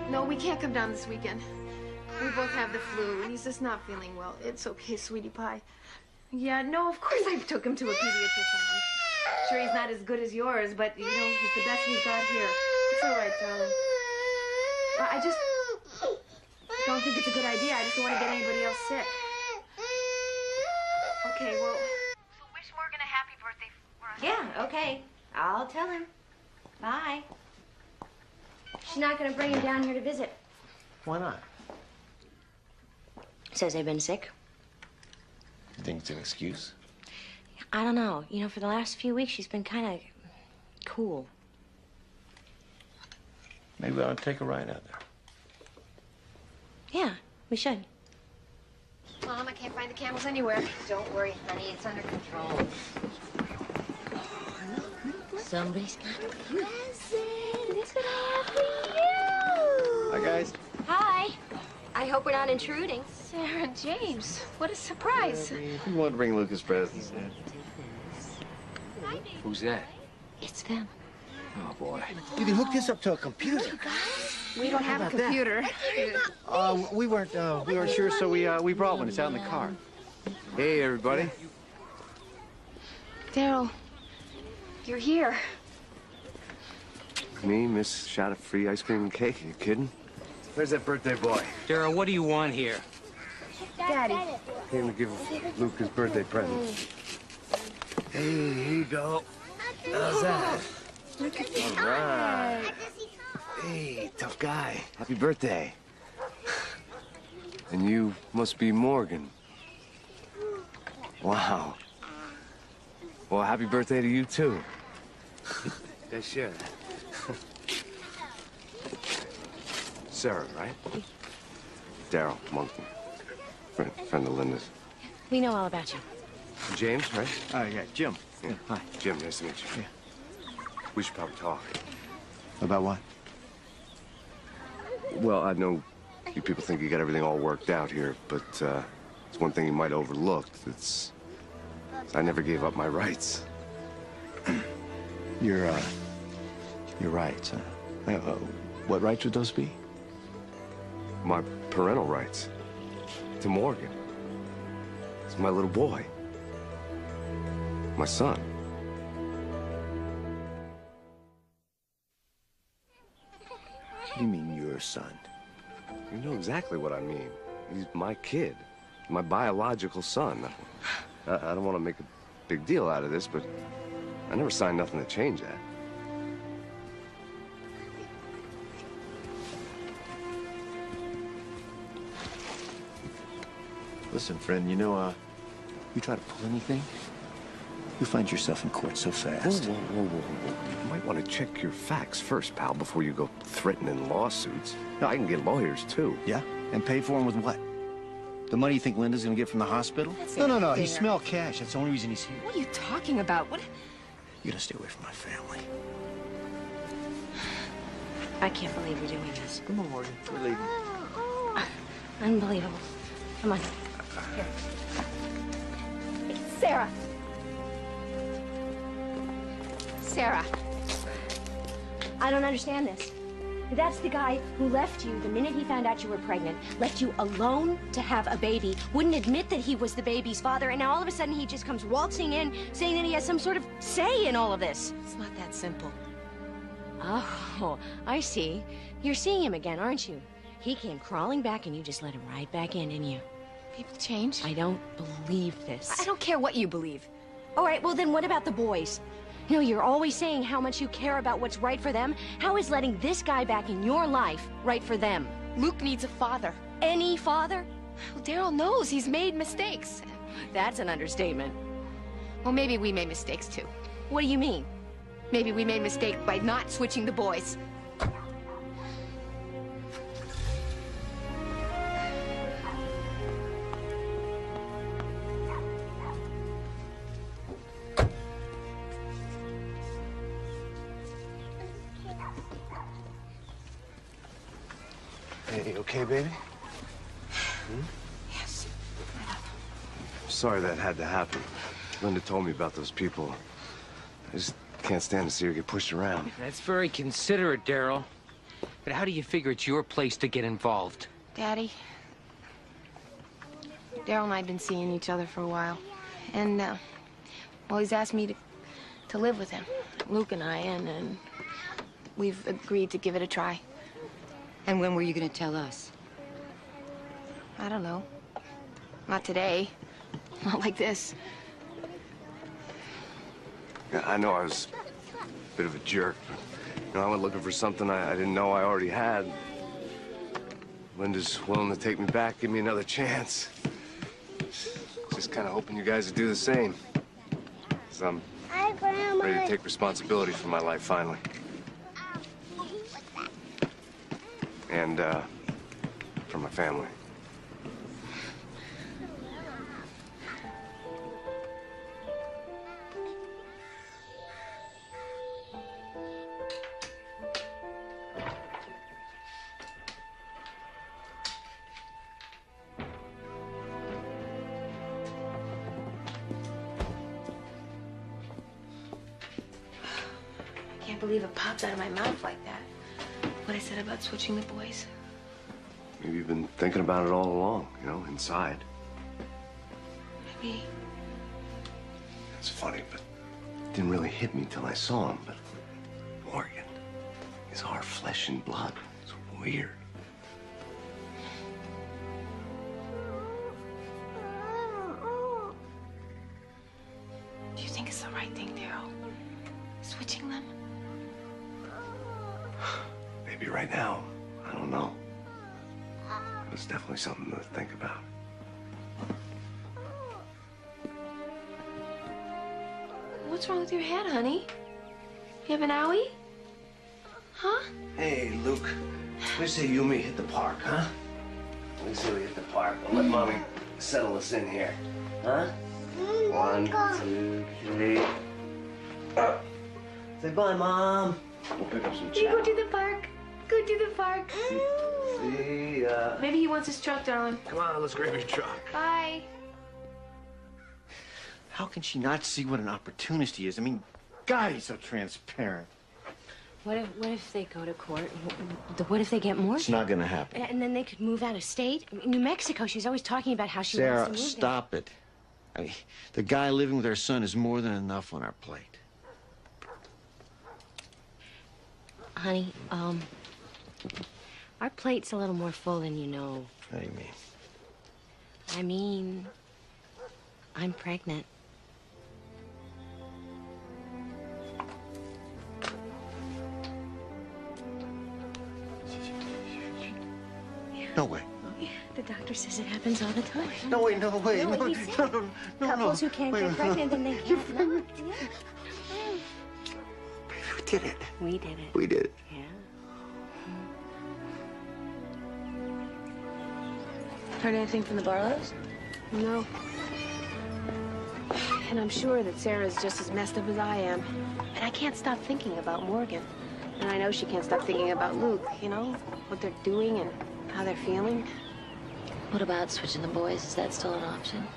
No, we can't come down this weekend. We both have the flu, and he's just not feeling well. It's okay, sweetie pie. Yeah, no, of course I took him to a pediatrician. I'm sure he's not as good as yours, but, you know, he's the best we've got here. It's all right, darling. I just don't think it's a good idea. I just don't want to get anybody else sick. Okay, well... So wish Morgan a happy birthday for us. Yeah, okay. I'll tell him. Bye. She's not going to bring him down here to visit. Why not? Says they've been sick. You think it's an excuse? I don't know. You know, for the last few weeks, she's been kind of cool. Maybe we ought to take a ride out there. Yeah, we should. Mom, I can't find the camels anywhere. Don't worry, honey. It's under control. Somebody's got a present. Look what I have for you. Hi, guys. Hi. I hope we're not intruding. Sarah and James, what a surprise. We want to bring Lucas presents. Who's that? It's them. Oh, boy. You can hook this up to a computer. We don't have a computer. We weren't sure, so we brought one. It's out in the car. Hey, everybody. Daryl, you're here. Me, miss shot of free ice cream and cake? Are you kidding? Where's that birthday boy? Daryl, what do you want here? Daddy. Came to give Luke his birthday present. Hey, here you go. How's that? Look at All right. Hey, tough guy. Happy birthday. And you must be Morgan. Wow. Well, happy birthday to you, too. Yeah, sure. Sarah, right? Daryl, Monkton. Friend of Linda's. We know all about you. James, right? Oh, yeah, Jim. Yeah. Hi. Jim, nice to meet you. Yeah. We should probably talk. About what? Well, I know you people think you got everything all worked out here, but it's one thing you might have overlooked. It's I never gave up my rights. You're right. What rights would those be? My parental rights to Morgan. It's my little boy. My son. You mean your son? You know exactly what I mean. He's my kid. My biological son. I don't want to make a big deal out of this, but I never signed nothing to change that. Listen, friend, you know, you try to pull anything, you find yourself in court so fast. You might want to check your facts first, pal, before you go threatening lawsuits. No, I can get lawyers, too. Yeah? And pay for them with what? The money you think Linda's gonna get from the hospital? No. He smelled cash. That's the only reason he's here. What are you talking about? What? You gotta stay away from my family. I can't believe you're doing this. Come on, Morgan. We're leaving. Unbelievable. Come on. Here. Hey, Sarah. Sarah. I don't understand this. That's the guy who left you the minute he found out you were pregnant, left you alone to have a baby, wouldn't admit that he was the baby's father, and now all of a sudden he just comes waltzing in saying that he has some sort of say in all of this. It's not that simple. Oh, I see. You're seeing him again, aren't you? He came crawling back and you just let him right back in, didn't you? People change. I don't believe this. I don't care what you believe. All right, well then what about the boys? You know, you're always saying how much you care about what's right for them. How is letting this guy back in your life right for them? Luke needs a father. Any father? Well, Daryl knows he's made mistakes. That's an understatement. Well, maybe we made mistakes too. What do you mean? Maybe we made a mistake by not switching the boys. Hey, okay, baby? Yes. Sorry that had to happen. Linda told me about those people. I just can't stand to see her get pushed around. That's very considerate, Daryl. But how do you figure it's your place to get involved? Daddy, Daryl and I have been seeing each other for a while. And, well, he's asked me to live with him, Luke and I, and we've agreed to give it a try. And when were you going to tell us? I don't know. Not today. Not like this. Yeah, I know I was a bit of a jerk, but, you know, I went looking for something I didn't know I already had. Linda's willing to take me back, give me another chance. Just kind of hoping you guys would do the same. 'Cause I'm ready to take responsibility for my life, finally. And, for my family. I can't believe it popped out of my mouth like that. What I said about switching the boys. Maybe you've been thinking about it all along, you know, inside. Maybe. It's funny, but it didn't really hit me till I saw him. But Morgan is our flesh and blood. It's weird. Do you think it's the right thing, Daryl? Switching them? Maybe right now. I don't know. It's definitely something to think about. What's wrong with your head, honey? You have an owie? Huh? Hey, Luke. Let's say you and me hit the park, huh? Let's say we hit the park. We'll let Mommy settle us in here. Huh? 1, 2, 3. Say bye, Mom. We'll pick up some You go chow. to the park. Go to the park. See ya. Maybe he wants his truck, darling. Come on, let's grab your truck. Bye. How can she not see what an opportunist he is? I mean, God, he's so transparent. What if they go to court? What if they get more? It's not gonna happen. And then they could move out of state? I mean, New Mexico, she's always talking about how she Sarah, wants to move stop it. I mean, the guy living with our son is more than enough on our plate. there. Honey, our plate's a little more full than you know. How do you mean? I mean, I'm pregnant. No way. Yeah, the doctor doctor says it happens all the time. No, wait, no, wait. No, No, he said no, no, couples no. who can't Wait, get no. pregnant and they can't not. Yeah. We did it. We did it. We did it. Yeah. Heard anything from the Barlows? No. And I'm sure that Sarah's just as messed up as I am. And I can't stop thinking about Morgan. And I know she can't stop thinking about Luke, you know? What they're doing and how they're feeling. What about switching the boys? Is that still an option?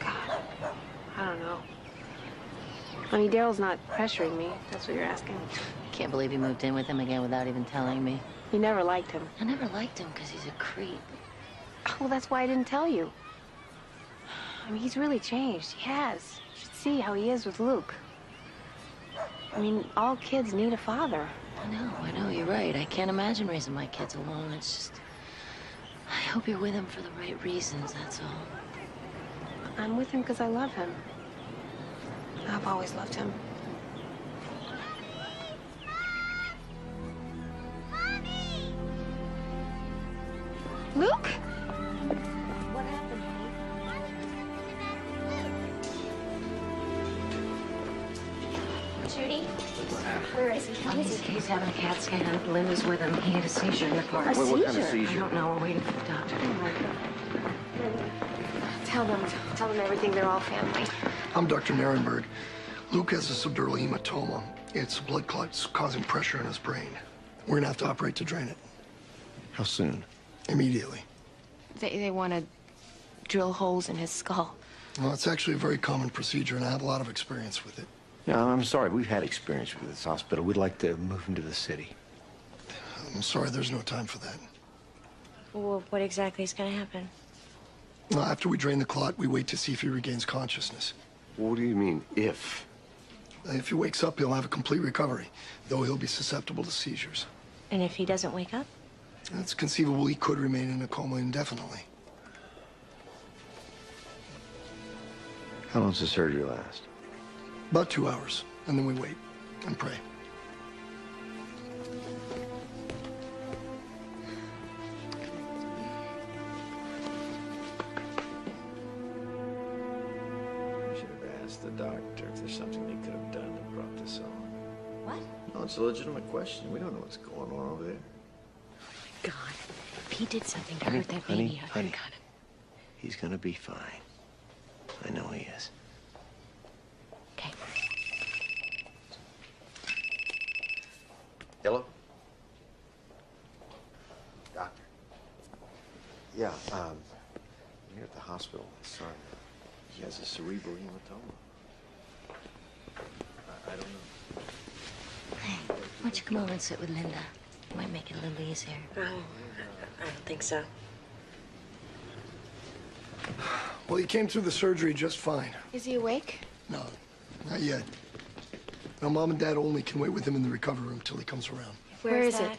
God, I don't know. I mean, Daryl's not pressuring me. That's what you're asking. Can't believe you moved in with him again without even telling me. You never liked him. I never liked him because he's a creep. Well, that's why I didn't tell you. I mean, he's really changed. He has. You should see how he is with Luke. I mean, all kids need a father. I know, you're right. I can't imagine raising my kids alone. It's just... I hope you're with him for the right reasons, that's all. I'm with him because I love him. I've always loved him. Luke? What happened, Judy? Where is he? He's having a CAT scan. Lynn is with him. He had a seizure in the park. A seizure? What kind of seizure? I don't know. We're waiting for the doctor. Tell them everything. They're all family. I'm Dr. Narenberg. Luke has a subdural hematoma. It's blood clots causing pressure in his brain. We're gonna have to operate to drain it. How soon? Immediately. They want to drill holes in his skull. Well, it's actually a very common procedure, and I have a lot of experience with it. Yeah, I'm sorry. We've had experience with this hospital. We'd like to move him to the city. I'm sorry, there's no time for that. Well, what exactly is going to happen? Well, after we drain the clot, we wait to see if he regains consciousness. What do you mean, if? If he wakes up, he'll have a complete recovery, though he'll be susceptible to seizures. And if he doesn't wake up? It's conceivable he could remain in a coma indefinitely. How long does the surgery last? About 2 hours, and then we wait and pray. Should have asked the doctor if there's something they could have done that brought this on. What? No, it's a legitimate question. We don't know what's going on over there. God, if he did something to hurt that baby, I honey, got him. he's gonna be fine. I know he is. Okay. Hello? Doctor. Yeah, I'm here at the hospital. My son, he has a cerebral hematoma. I don't know. Hey, why don't you come over and sit with Linda? Might make it a little easier. Oh, I don't think so. Well, he came through the surgery just fine. Is he awake? No, not yet. Now, Mom and Dad only can wait with him in the recovery room till he comes around. Where is it?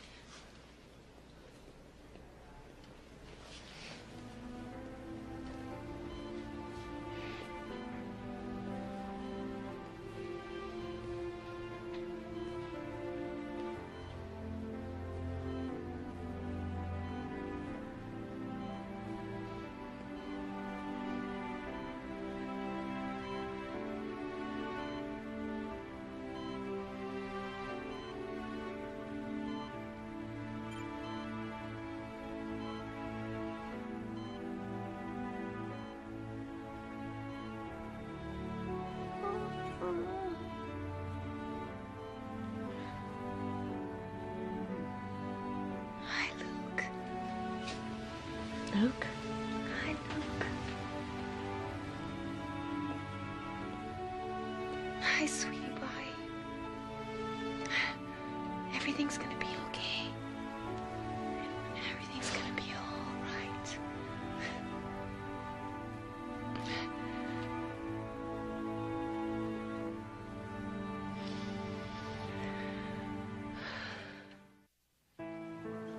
Hi, Luke. Luke? Hi, Luke. Hi, sweetie pie. Everything's gonna be okay. Everything's gonna be all right.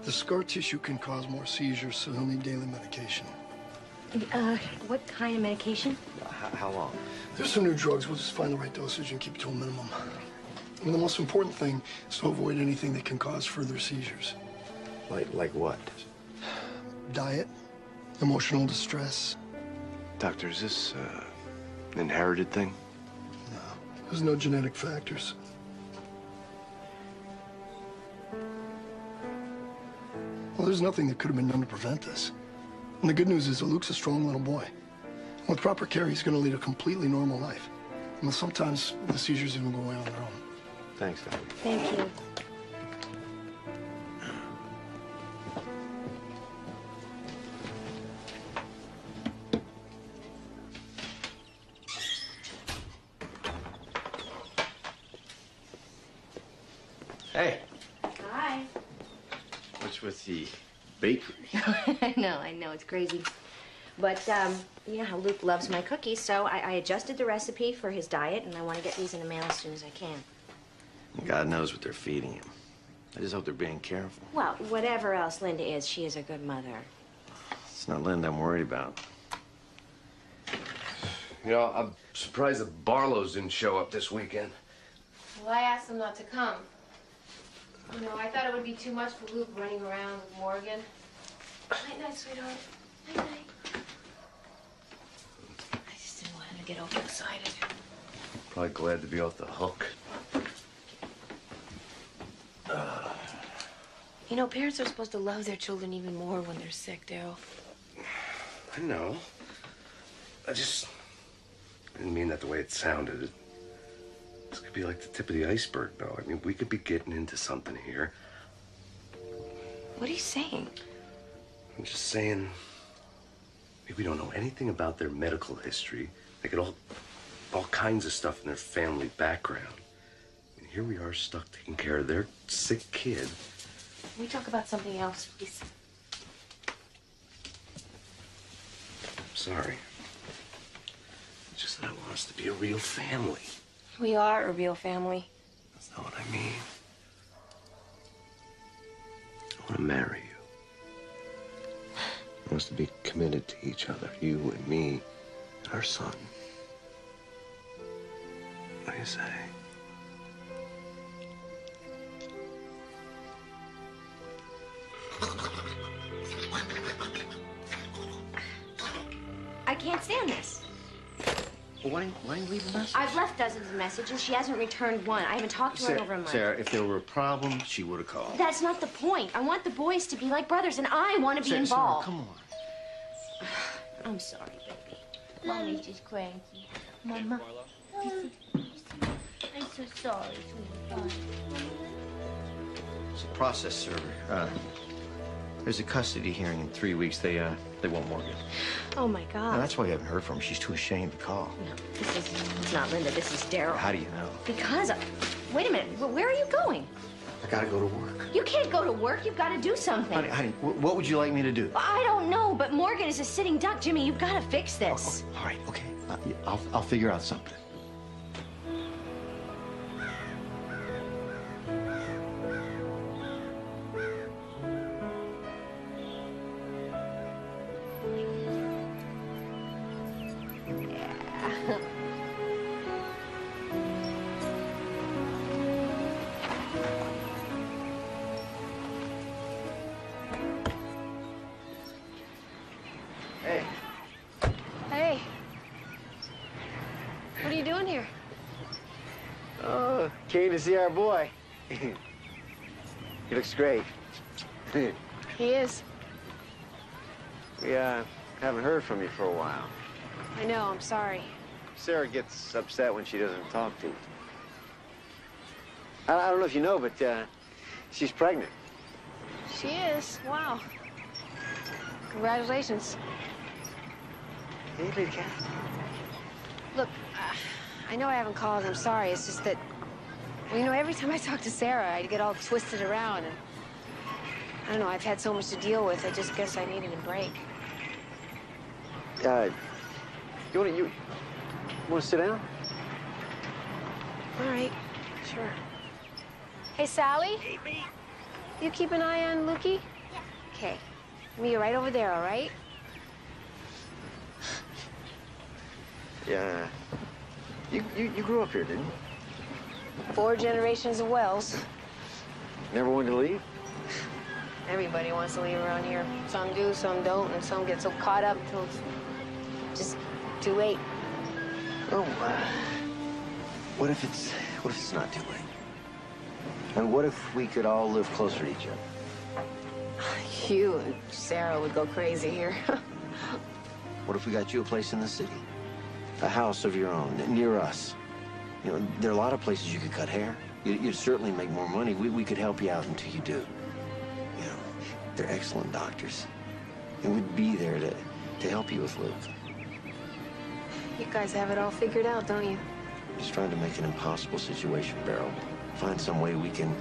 The scar tissue can cause more seizures, so he'll need daily medication. What kind of medication? How long? There's some new drugs. We'll just find the right dosage and keep it to a minimum. And the most important thing is to avoid anything that can cause further seizures. Like what? Diet, emotional distress. Doctor, is this an inherited thing? No, there's no genetic factors. Well, there's nothing that could have been done to prevent this. And the good news is that Luke's a strong little boy. With proper care, he's going to lead a completely normal life. And sometimes the seizures even go away on their own. Thanks, Doc. Thank you. Hey, Hi. what's with the bakery? I know, it's crazy. But, you know how Luke loves my cookies, so I adjusted the recipe for his diet, and I want to get these in the mail as soon as I can. God knows what they're feeding him. I just hope they're being careful. Well, whatever else Linda is, she is a good mother. It's not Linda I'm worried about. You know, I'm surprised the Barlows didn't show up this weekend. Well, I asked them not to come. You know, I thought it would be too much for Luke running around with Morgan. Night-night, sweetheart. Night-night. I just didn't want him to get overexcited. Probably glad to be off the hook. You know, parents are supposed to love their children even more when they're sick, Daryl. I know. I didn't mean that the way it sounded. This could be like the tip of the iceberg, though. I mean, we could be getting into something here. What are you saying? I'm just saying, maybe we don't know anything about their medical history. They get all kinds of stuff in their family background. And here we are stuck taking care of their sick kid. Can we talk about something else, please? I'm sorry. It's just that I want us to be a real family. We are a real family. That's not what I mean. I want to marry you. I want us to be committed to each other, you and me, and our son. What do you say? I can't stand this. Well, why don't you leave a message? I've left dozens of messages. She hasn't returned one. I haven't talked to her in over a month. Sarah, if there were a problem, she would have called. That's not the point. I want the boys to be like brothers, and I want to be involved. Sarah, come on. I'm sorry, baby. Mommy's just cranky. Mama. I'm so sorry, sweetheart. It's a process server. There's a custody hearing in 3 weeks. They want Morgan. Oh, my God. Now, that's why you haven't heard from her. She's too ashamed to call. No, it's not Linda. This is Daryl. How do you know? Because wait a minute. Where are you going? I gotta go to work. You can't go to work. You've got to do something. Honey, what would you like me to do? I don't know, but Morgan is a sitting duck. Jimmy, you've got to fix this. All right, okay. I'll figure out something. Hey. What are you doing here? Oh, came to see our boy. He looks great. He is. We haven't heard from you for a while. I know, I'm sorry. Sarah gets upset when she doesn't talk to you. I don't know if you know, but she's pregnant. She is. Wow. Congratulations. Hey, big cat. Look, I know I haven't called. I'm sorry. It's just that, well, you know, every time I talk to Sarah, I get all twisted around, and I don't know. I've had so much to deal with. I just guess I needed a break. You want to sit down? All right. Sure. Hey, Sally. Hey, me. You keep an eye on Lukey? Yeah. Okay. Me, you're right over there, all right? Yeah. You grew up here, didn't you? 4 generations of Wells. Never wanted to leave? Everybody wants to leave around here. Some do, some don't, and some get so caught up till it's just too late. Oh, what if it's not too late? And what if we could all live closer to each other? You and Sarah would go crazy here. What if we got you a place in the city? A house of your own, near us. You know, there are a lot of places you could cut hair. You'd certainly make more money. We could help you out until you do. You know, they're excellent doctors. And we'd be there to help you with Luke. You guys have it all figured out, don't you? Just trying to make an impossible situation bearable. Find some way we can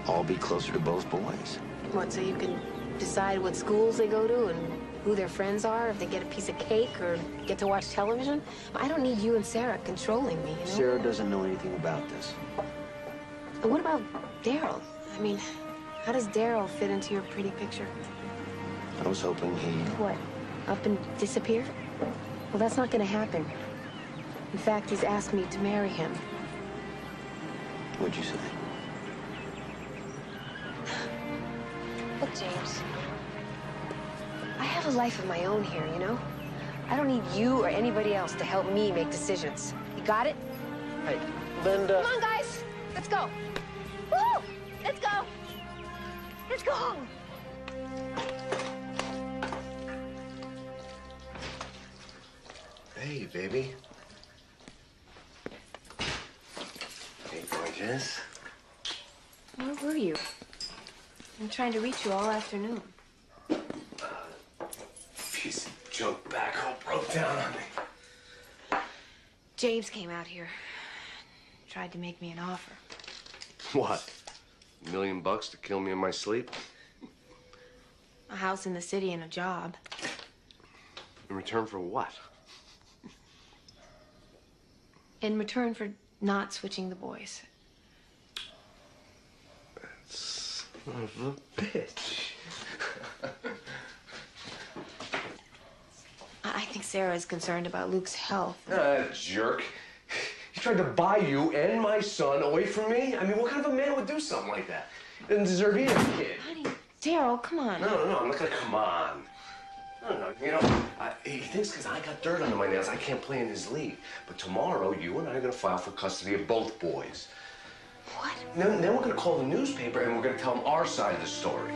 all be closer to both boys. What, so you can decide what schools they go to and who their friends are, if they get a piece of cake or get to watch television? I don't need you and Sarah controlling me, you know? Sarah doesn't know anything about this. And what about Daryl? I mean, how does Daryl fit into your pretty picture? I was hoping he'd... What, up and disappear? Well, that's not gonna happen. In fact, he's asked me to marry him. What'd you say? Look, James, I have a life of my own here, you know? I don't need you or anybody else to help me make decisions. You got it? Hey, Linda. Come on, guys. Let's go. Woo! Let's go. Let's go home. Hey, baby. Hey, gorgeous. Where were you? I'm trying to reach you all afternoon. Piece of junk backhoe broke down on me. James came out here. Tried to make me an offer. What? $1 million to kill me in my sleep? A house in the city and a job. In return for what? In return for not switching the boys. Son of a bitch. I think Sarah is concerned about Luke's health. Jerk. He tried to buy you and my son away from me? I mean, what kind of a man would do something like that? Doesn't deserve either kid. Honey, Daryl, come on. No, I'm not gonna come on. No, you know, he thinks because I got dirt under my nails, I can't play in his league. But tomorrow, you and I are gonna file for custody of both boys. What? Then we're gonna call the newspaper and we're gonna tell them our side of the story.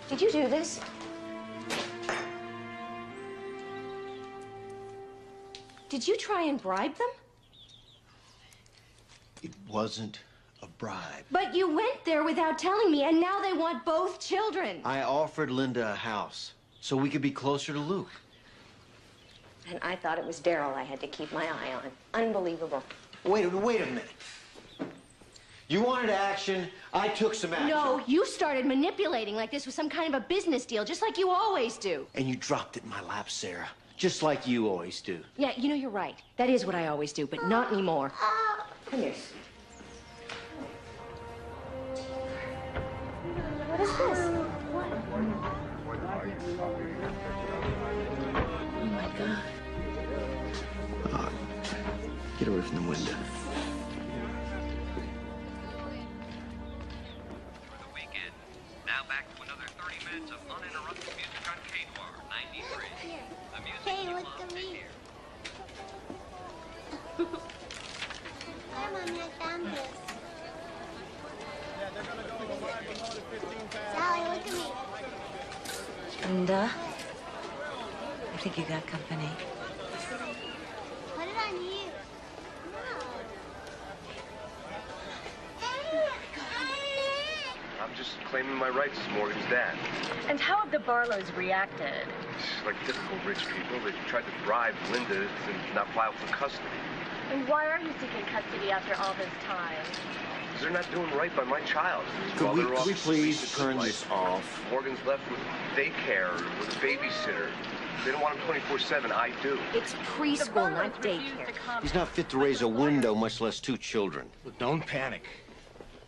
Did you do this? Did you try and bribe them? It wasn't a bribe. But you went there without telling me, and now they want both children. I offered Linda a house so we could be closer to Luke. And I thought it was Daryl I had to keep my eye on. Unbelievable. Wait a minute. You wanted action, I took some action. No, you started manipulating like this was some kind of a business deal, just like you always do. And you dropped it in my lap, Sarah. Just like you always do. Yeah, you know, you're right. That is what I always do, but not anymore. Come here. What is this? Oh, my God. Get away from the window. Now back to another 30 minutes of uninterrupted music on K-Noir 93. The music Hey, you look love at is me. here. Hi, Mommy, I found this. Sally, look at me. Linda, I think you got company. Put it on you. I'm just claiming my rights as Morgan's dad. And how have the Barlows reacted? Like typical rich people, they tried to bribe Linda to not file for custody. And why are you seeking custody after all this time? Because they're not doing right by my child. Could we Mother please obviously turn like this off? Morgan's left with daycare, with a babysitter. They don't want him 24/7. I do. It's preschool, not daycare. He's not fit to raise a window, much less 2 children. Look, don't panic.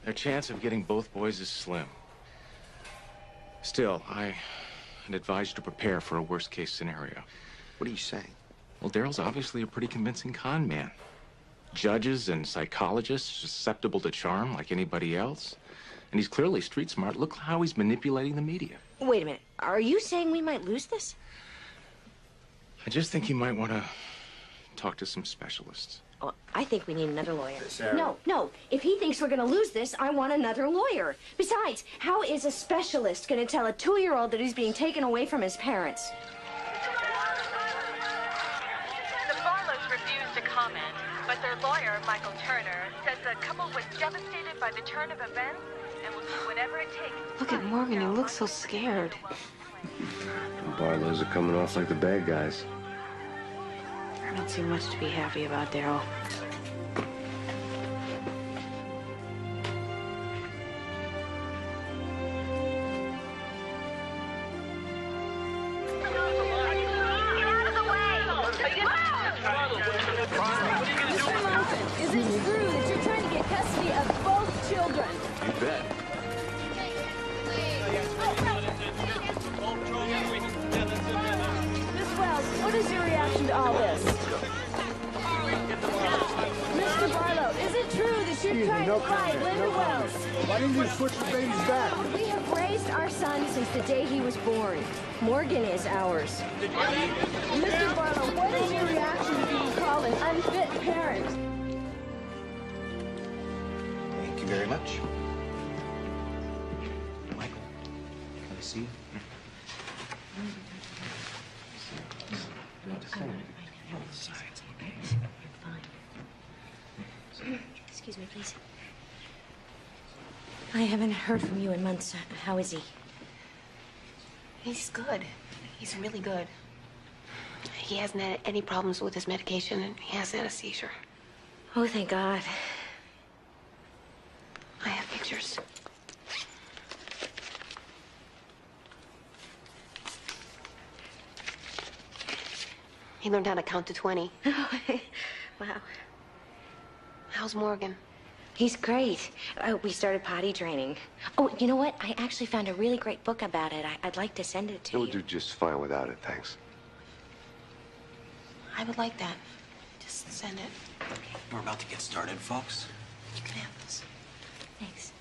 Their chance of getting both boys is slim. Still, I'd advise you to prepare for a worst-case scenario. What are you saying? Well, Daryl's obviously a pretty convincing con man. Judges and psychologists susceptible to charm like anybody else. And he's clearly street smart. Look how he's manipulating the media. Wait a minute. Are you saying we might lose this? I just think you might want to talk to some specialists. Oh, I think we need another lawyer. Sarah. No. If he thinks we're going to lose this, I want another lawyer. Besides, how is a specialist going to tell a 2-year-old that he's being taken away from his parents? The Barlows refused to comment, but their lawyer, Michael Turner, says the couple was devastated by the turn of events and will do whatever it takes. Look at Morgan. He looks so scared. The Barlows are coming off like the bad guys. I don't see much to be happy about, Daryl. Is it true that you're trying to get custody of both children? You bet. Miss Wells, what is your reaction to all this? Mr. Barlow, is it true that you're trying to find Linda Wells? Why didn't you switch the babies back? We have raised our son since the day he was born. Morgan is ours. Mr. Barlow, what is your reaction to being called an unfit parent? Thank you very much. Michael, can I see you? Excuse me, please. I haven't heard from you in months. How is he? He's good. He's really good. He hasn't had any problems with his medication, and he hasn't had a seizure. Oh, thank God. I have pictures. He learned how to count to 20. Wow. How's Morgan? He's great. We started potty training. Oh, you know what? I actually found a really great book about it. I'd like to send it to It you. would do just fine without it, thanks. I would like that. Just send it. We're about to get started, folks. You can have this. Thanks.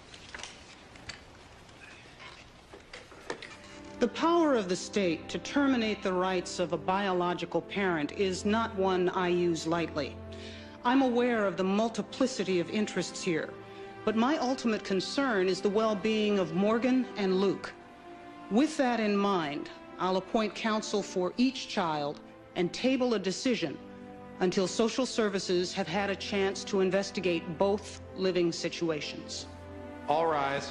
The power of the state to terminate the rights of a biological parent is not one I use lightly. I'm aware of the multiplicity of interests here, but my ultimate concern is the well-being of Morgan and Luke. With that in mind, I'll appoint counsel for each child and table a decision until social services have had a chance to investigate both living situations. All rise.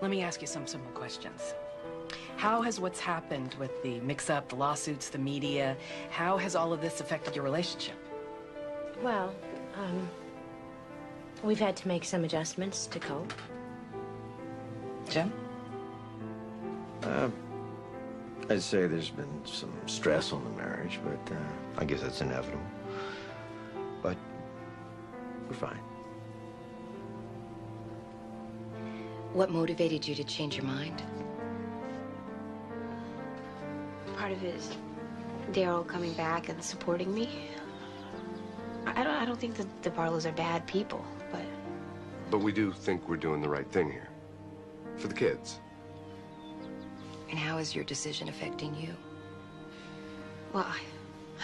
Let me ask you some simple questions. How has what's happened with the mix-up, the lawsuits, the media, how has all of this affected your relationship? Well, we've had to make some adjustments to cope. Jim? I'd say there's been some stress on the marriage, but I guess that's inevitable. But we're fine. What motivated you to change your mind? Part of it is Daryl coming back and supporting me. I don't think that the Barlows are bad people, but... But we do think we're doing the right thing here. For the kids. And how is your decision affecting you? Well,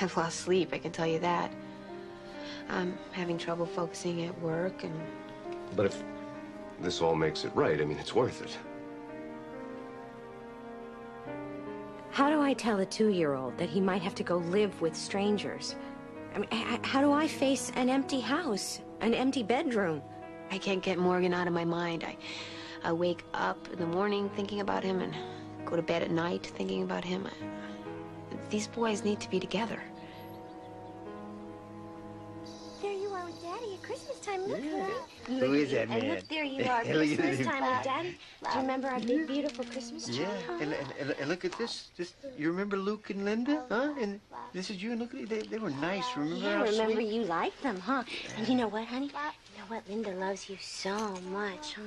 I've lost sleep, I can tell you that. I'm having trouble focusing at work, and... But if this all makes it right, I mean, it's worth it. How do I tell a 2-year-old that he might have to go live with strangers? I mean, how do I face an empty house, an empty bedroom? I can't get Morgan out of my mind. I wake up in the morning thinking about him and go to bed at night thinking about him. These boys need to be together. There you are with Daddy at Christmas time, Who is that man? And look, there you are, Look at Christmas him. time with Daddy. Do you remember our big, beautiful Christmas tree? Yeah, and look at this. You remember Luke and Linda, huh? And this is you, and look at they were nice. Remember Yeah, how remember sweet? you liked them, huh? And you know what, honey? You know what? Linda loves you so much, huh?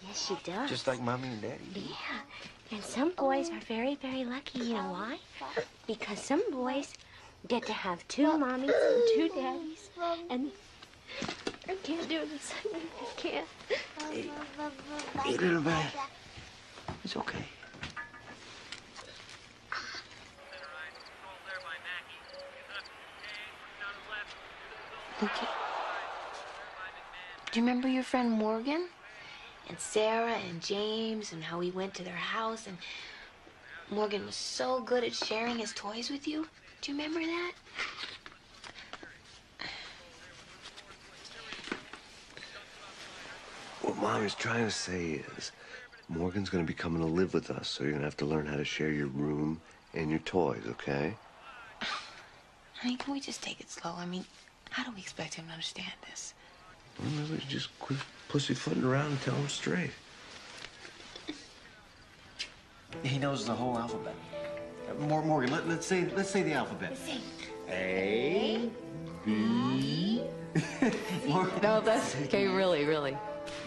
Yes, she does. Just like Mommy and Daddy. Yeah. And some boys are very, very lucky. You know why? Because some boys get to have 2 mommies and 2 daddies. And I can't do this. I can't. Hey, little man. It's okay. Lukey, do you remember your friend Morgan? And Sarah and James and how we went to their house and Morgan was so good at sharing his toys with you? Do you remember that? What Mommy's trying to say is Morgan's gonna be coming to live with us, so you're gonna have to learn how to share your room and your toys, okay? Honey, can we just take it slow? I mean, how do we expect him to understand this? Well, maybe just quit pussyfooting around and tell him straight. He knows the whole alphabet. Morgan, let's say the alphabet. A, B. No, that's okay, really.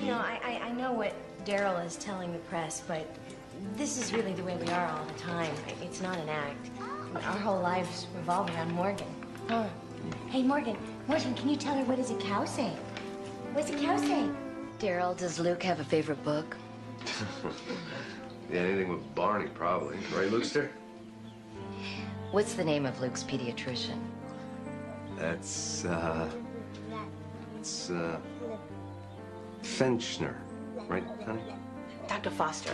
You know, I know what Daryl is telling the press, but this is really the way we are all the time. It's not an act. Our whole lives revolve around Morgan. Huh? Hey, Morgan, can you tell her what does a cow say? What's a cow say? Daryl, does Luke have a favorite book? Yeah, anything with Barney, probably. Right, Lukester? What's the name of Luke's pediatrician? It's Fenchner. Right, honey? Dr. Foster.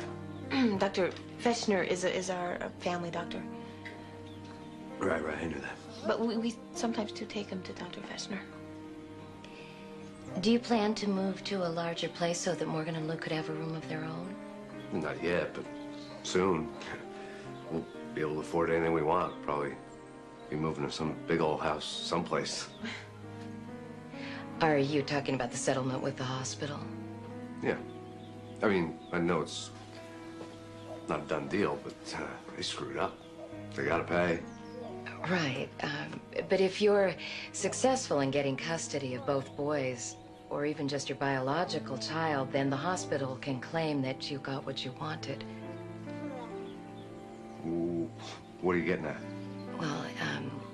Dr. Fechner is our family doctor. Right, I knew that. But we sometimes do take him to Dr. Fechner. Do you plan to move to a larger place so that Morgan and Luke could have a room of their own? Not yet, but soon. We'll be able to afford anything we want. Probably be moving to some big old house someplace. Are you talking about the settlement with the hospital? Yeah. I mean, I know it's not a done deal, but they screwed up. They gotta pay. Right. But if you're successful in getting custody of both boys, or even just your biological child, then the hospital can claim that you got what you wanted. Ooh, what are you getting at? Well,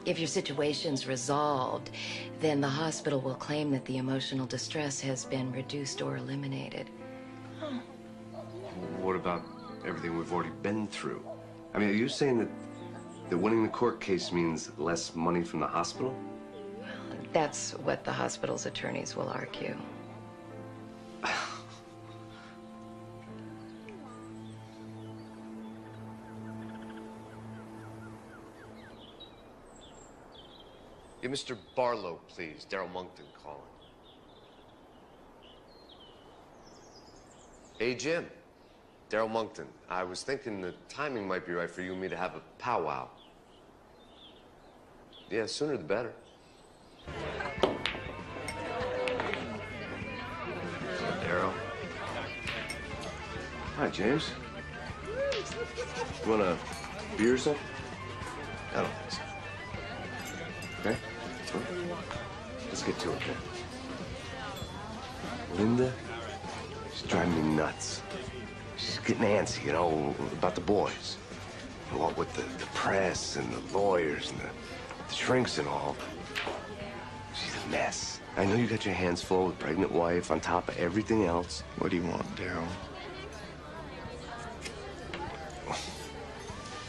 if your situation's resolved, then the hospital will claim that the emotional distress has been reduced or eliminated. What about everything we've already been through? I mean, are you saying that winning the court case means less money from the hospital? That's what the hospital's attorneys will argue. Yeah, Mr. Barlow, please. Daryl Monkton calling. Hey, Jim. Daryl Monkton. I was thinking the timing might be right for you and me to have a powwow. Yeah, sooner the better. Daryl. Hi, James. You want a beer or something? I don't think so. Okay? Let's get to it, then. Linda, she's driving me nuts. She's getting antsy, you know, about the boys. What with the press and the lawyers and the shrinks and all. She's a mess. I know you got your hands full with pregnant wife on top of everything else. What do you want, Daryl?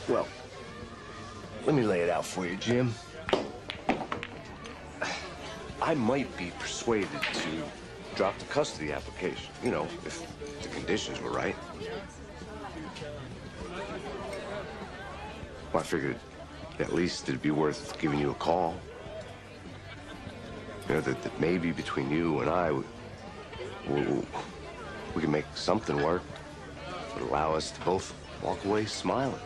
Well, let me lay it out for you, Jim. I might be persuaded to drop the custody application, you know, if the conditions were right. Well, I figured at least it'd be worth giving you a call. You know, that maybe between you and I, we can make something work that would allow us to both walk away smiling.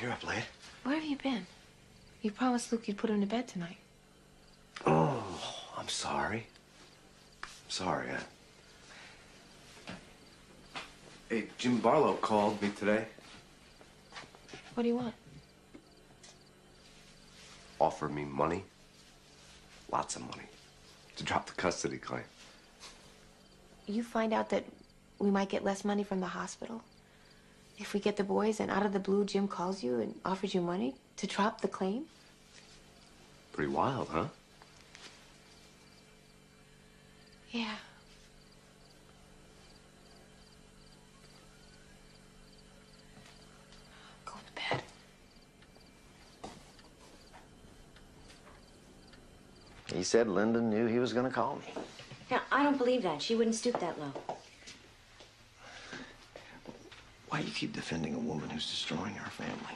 you're up late. Where have you been? You promised Luke you'd put him to bed tonight. Oh, I'm sorry. Sorry, Hey, Jim Barlow called me today. What do you want? Offered me money. Lots of money. To drop the custody claim. You find out that we might get less money from the hospital if we get the boys, and out of the blue, Jim calls you and offers you money to drop the claim? Pretty wild, huh? Yeah. Go to bed. He said Linda knew he was going to call me. Now, I don't believe that. She wouldn't stoop that low. Why do you keep defending a woman who's destroying our family?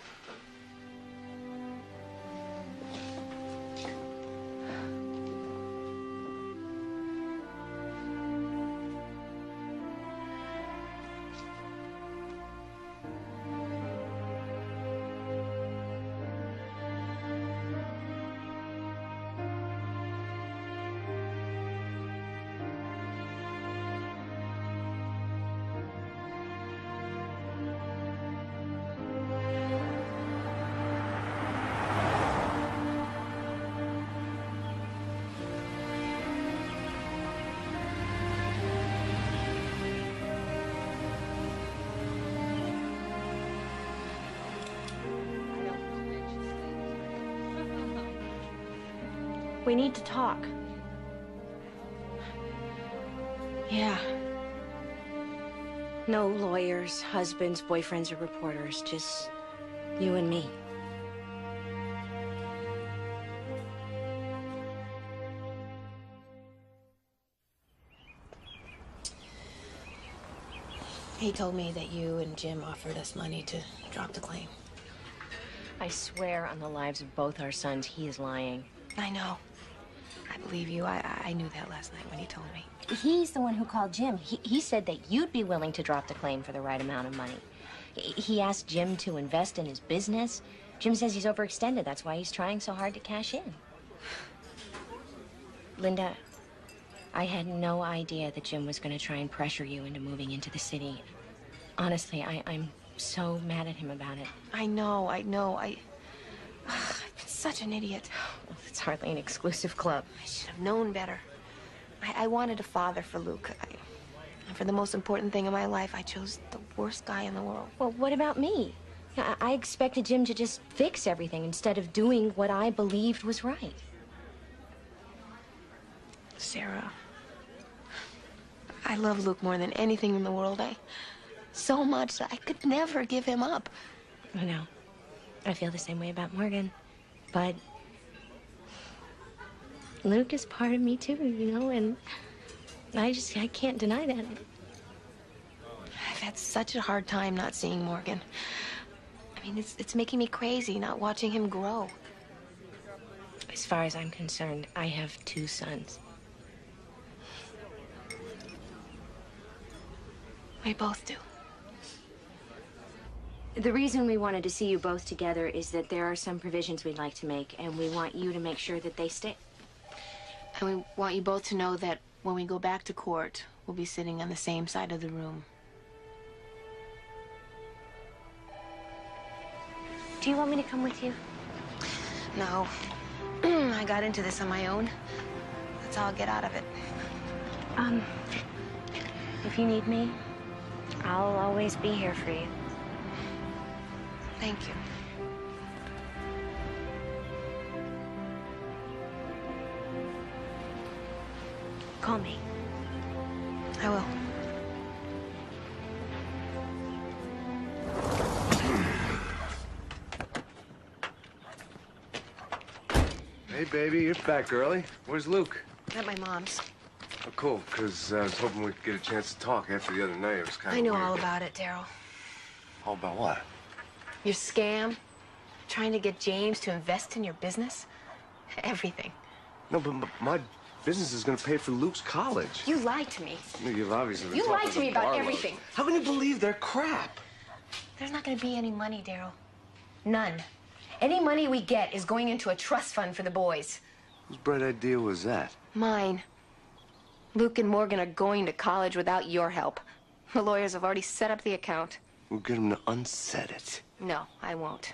We need to talk. Yeah. No lawyers, husbands, boyfriends, or reporters. Just you and me. He told me that you and Jim offered us money to drop the claim. I swear on the lives of both our sons, he is lying. I know. I believe you. I knew that last night when he told me. He's the one who called Jim. He said that you'd be willing to drop the claim for the right amount of money. He asked Jim to invest in his business. Jim says he's overextended. That's why he's trying so hard to cash in. Linda, I had no idea that Jim was going to try and pressure you into moving into the city. Honestly, I'm so mad at him about it. I know. I've been such an idiot. Well, it's hardly an exclusive club. I should have known better. I wanted a father for Luke. And for the most important thing in my life, I chose the worst guy in the world. Well, what about me? I expected Jim to just fix everything instead of doing what I believed was right. Sarah, I love Luke more than anything in the world. So much that I could never give him up. I know. I feel the same way about Morgan. But Luke is part of me too, you know, and I can't deny that. I've had such a hard time not seeing Morgan. I mean, it's making me crazy not watching him grow. As far as I'm concerned, I have 2 sons. We both do. The reason we wanted to see you both together is that there are some provisions we'd like to make, and we want you to make sure that they stay. And we want you both to know that when we go back to court, we'll be sitting on the same side of the room. Do you want me to come with you? No. I got into this on my own. That's how I'll get out of it. If you need me, I'll always be here for you. Thank you. Call me. I will. Hey, baby, you're back early. Where's Luke? At my mom's. Oh, cool, because I was hoping we could get a chance to talk after the other night. It was kind of I know weird. all about it, Daryl. All about what? Your scam, trying to get James to invest in your business, everything. No, but my business is going to pay for Luke's college. You lied to me. You've obviously been You talking lied to me about Barlows. everything. How can you believe they're crap? There's not going to be any money, Daryl. None. Any money we get is going into a trust fund for the boys. Whose bright idea was that? Mine. Luke and Morgan are going to college without your help. The lawyers have already set up the account. We'll get him to unset it. No, I won't.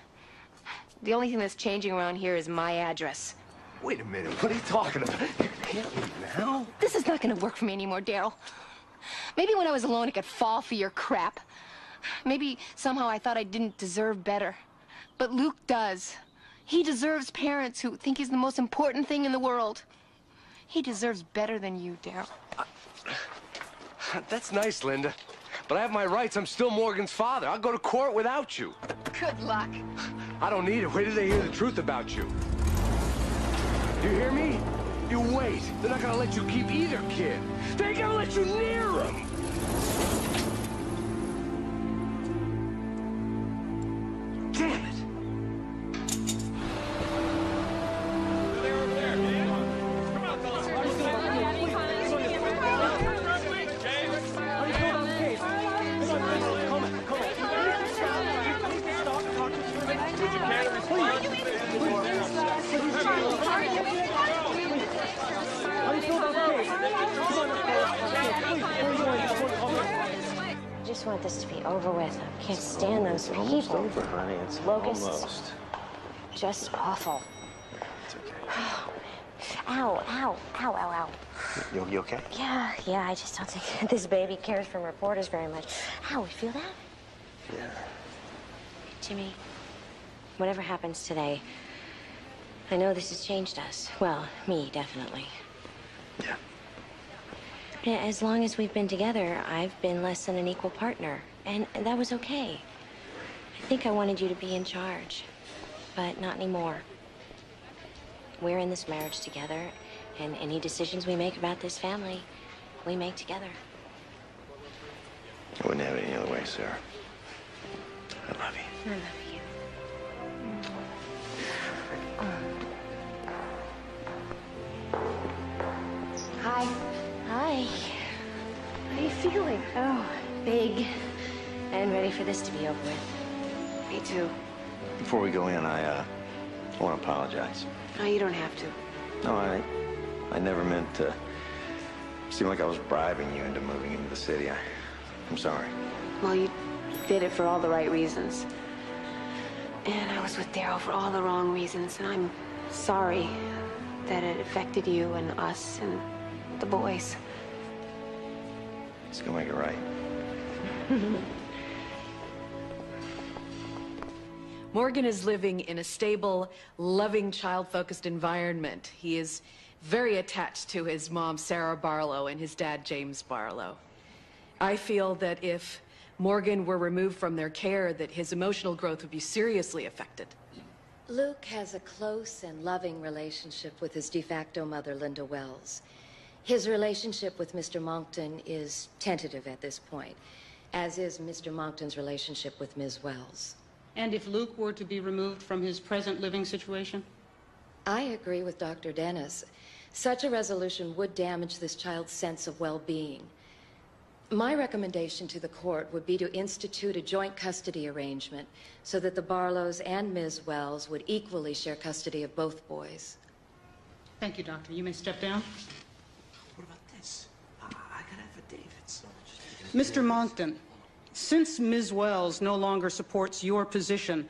The only thing that's changing around here is my address. Wait a minute, what are you talking about? You can't leave now. This is not going to work for me anymore, Daryl. Maybe when I was alone, I could fall for your crap. Maybe somehow I thought I didn't deserve better. But Luke does. He deserves parents who think he's the most important thing in the world. He deserves better than you, Daryl. That's nice, Linda. But I have my rights. I'm still Morgan's father. I'll go to court without you. Good luck. I don't need it. Wait till they hear the truth about you. You hear me? You wait. They're not gonna let you keep either kid. They ain't gonna let you near them. Damn it. I just want this to be over with. I can't stand those people. Almost over, honey. It's Locusts. almost. Just awful. It's okay. Oh, man. Ow, ow, ow, ow, ow. You okay? Yeah, I just don't think this baby cares from reporters very much. Ow, you feel that? Yeah. Jimmy, whatever happens today, I know this has changed us. Well, me, definitely. Yeah. As long as we've been together, I've been less than an equal partner, and that was okay. I think I wanted you to be in charge, but not anymore. We're in this marriage together, and any decisions we make about this family, we make together. I wouldn't have it any other way, Sarah. I love you. I love you. Hi. Hi. How are you feeling? Oh, big. And ready for this to be over with. Me too. Before we go in, I want to apologize. No, you don't have to. No, I never meant to seem like I was bribing you into moving into the city. I'm sorry. Well, you did it for all the right reasons. And I was with Daryl for all the wrong reasons, and I'm sorry that it affected you and us and the boys. Let's go make it right. Morgan is living in a stable, loving, child-focused environment. He is very attached to his mom, Sarah Barlow, and his dad, James Barlow. I feel that if Morgan were removed from their care, that his emotional growth would be seriously affected. Luke has a close and loving relationship with his de facto mother, Linda Wells. His relationship with Mr. Monckton is tentative at this point, as is Mr. Monckton's relationship with Ms. Wells. And if Luke were to be removed from his present living situation? I agree with Dr. Dennis. Such a resolution would damage this child's sense of well-being. My recommendation to the court would be to institute a joint custody arrangement so that the Barlows and Ms. Wells would equally share custody of both boys. Thank you, Doctor. You may step down. What about this? I got affidavits. Mr. Monckton, since Ms. Wells no longer supports your position,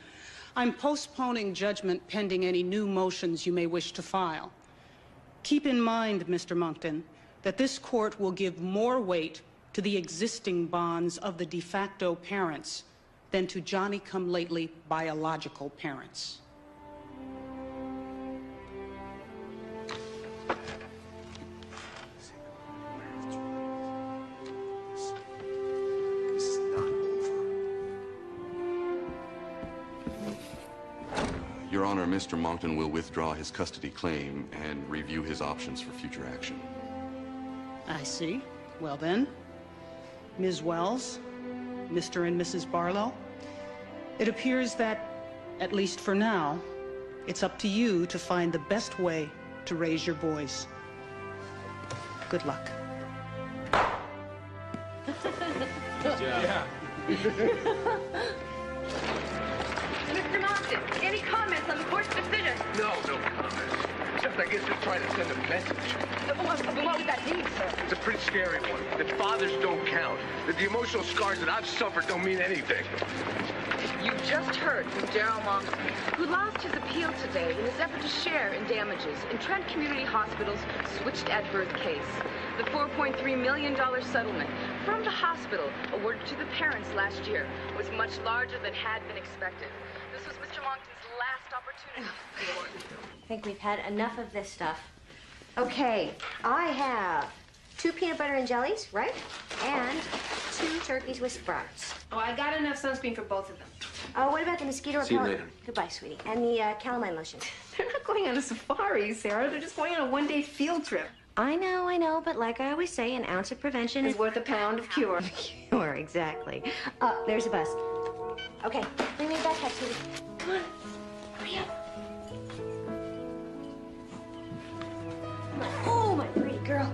I'm postponing judgment pending any new motions you may wish to file. Keep in mind, Mr. Monckton, that this court will give more weight to the existing bonds of the de facto parents than to Johnny-come-lately biological parents. Your Honor, Mr. Monckton will withdraw his custody claim and review his options for future action. I see. Well then, Ms. Wells, Mr. and Mrs. Barlow, it appears that, at least for now, it's up to you to find the best way to raise your boys. Good luck. Good job. Yeah. Mr. Monson, any comments on the court's decision? No comments. Except I guess they're trying to send a message. What would that mean, sir? It's a pretty scary one. That fathers don't count. That the emotional scars that I've suffered don't mean anything. You just heard from Darrell Monson, who lost his appeal today in his effort to share in damages in Trent Community Hospital's switched at birth case. The $4.3 million settlement from the hospital awarded to the parents last year was much larger than had been expected. This was Mr. Monckton's last opportunity. I think we've had enough of this stuff. Okay, I have 2 peanut butter and jellies, right? And 2 turkeys with sprouts. Oh, I got enough sunscreen for both of them. Oh, what about the mosquito See you repellent? later. Goodbye, sweetie. And the calamine lotion. They're not going on a safari, Sarah. They're just going on a one-day field trip. I know, but like I always say, an ounce of prevention Is worth a pound of cure. Cure, exactly. There's a bus. Okay, bring me a backpack, sweetie. Come on, hurry up. Oh, my pretty girl.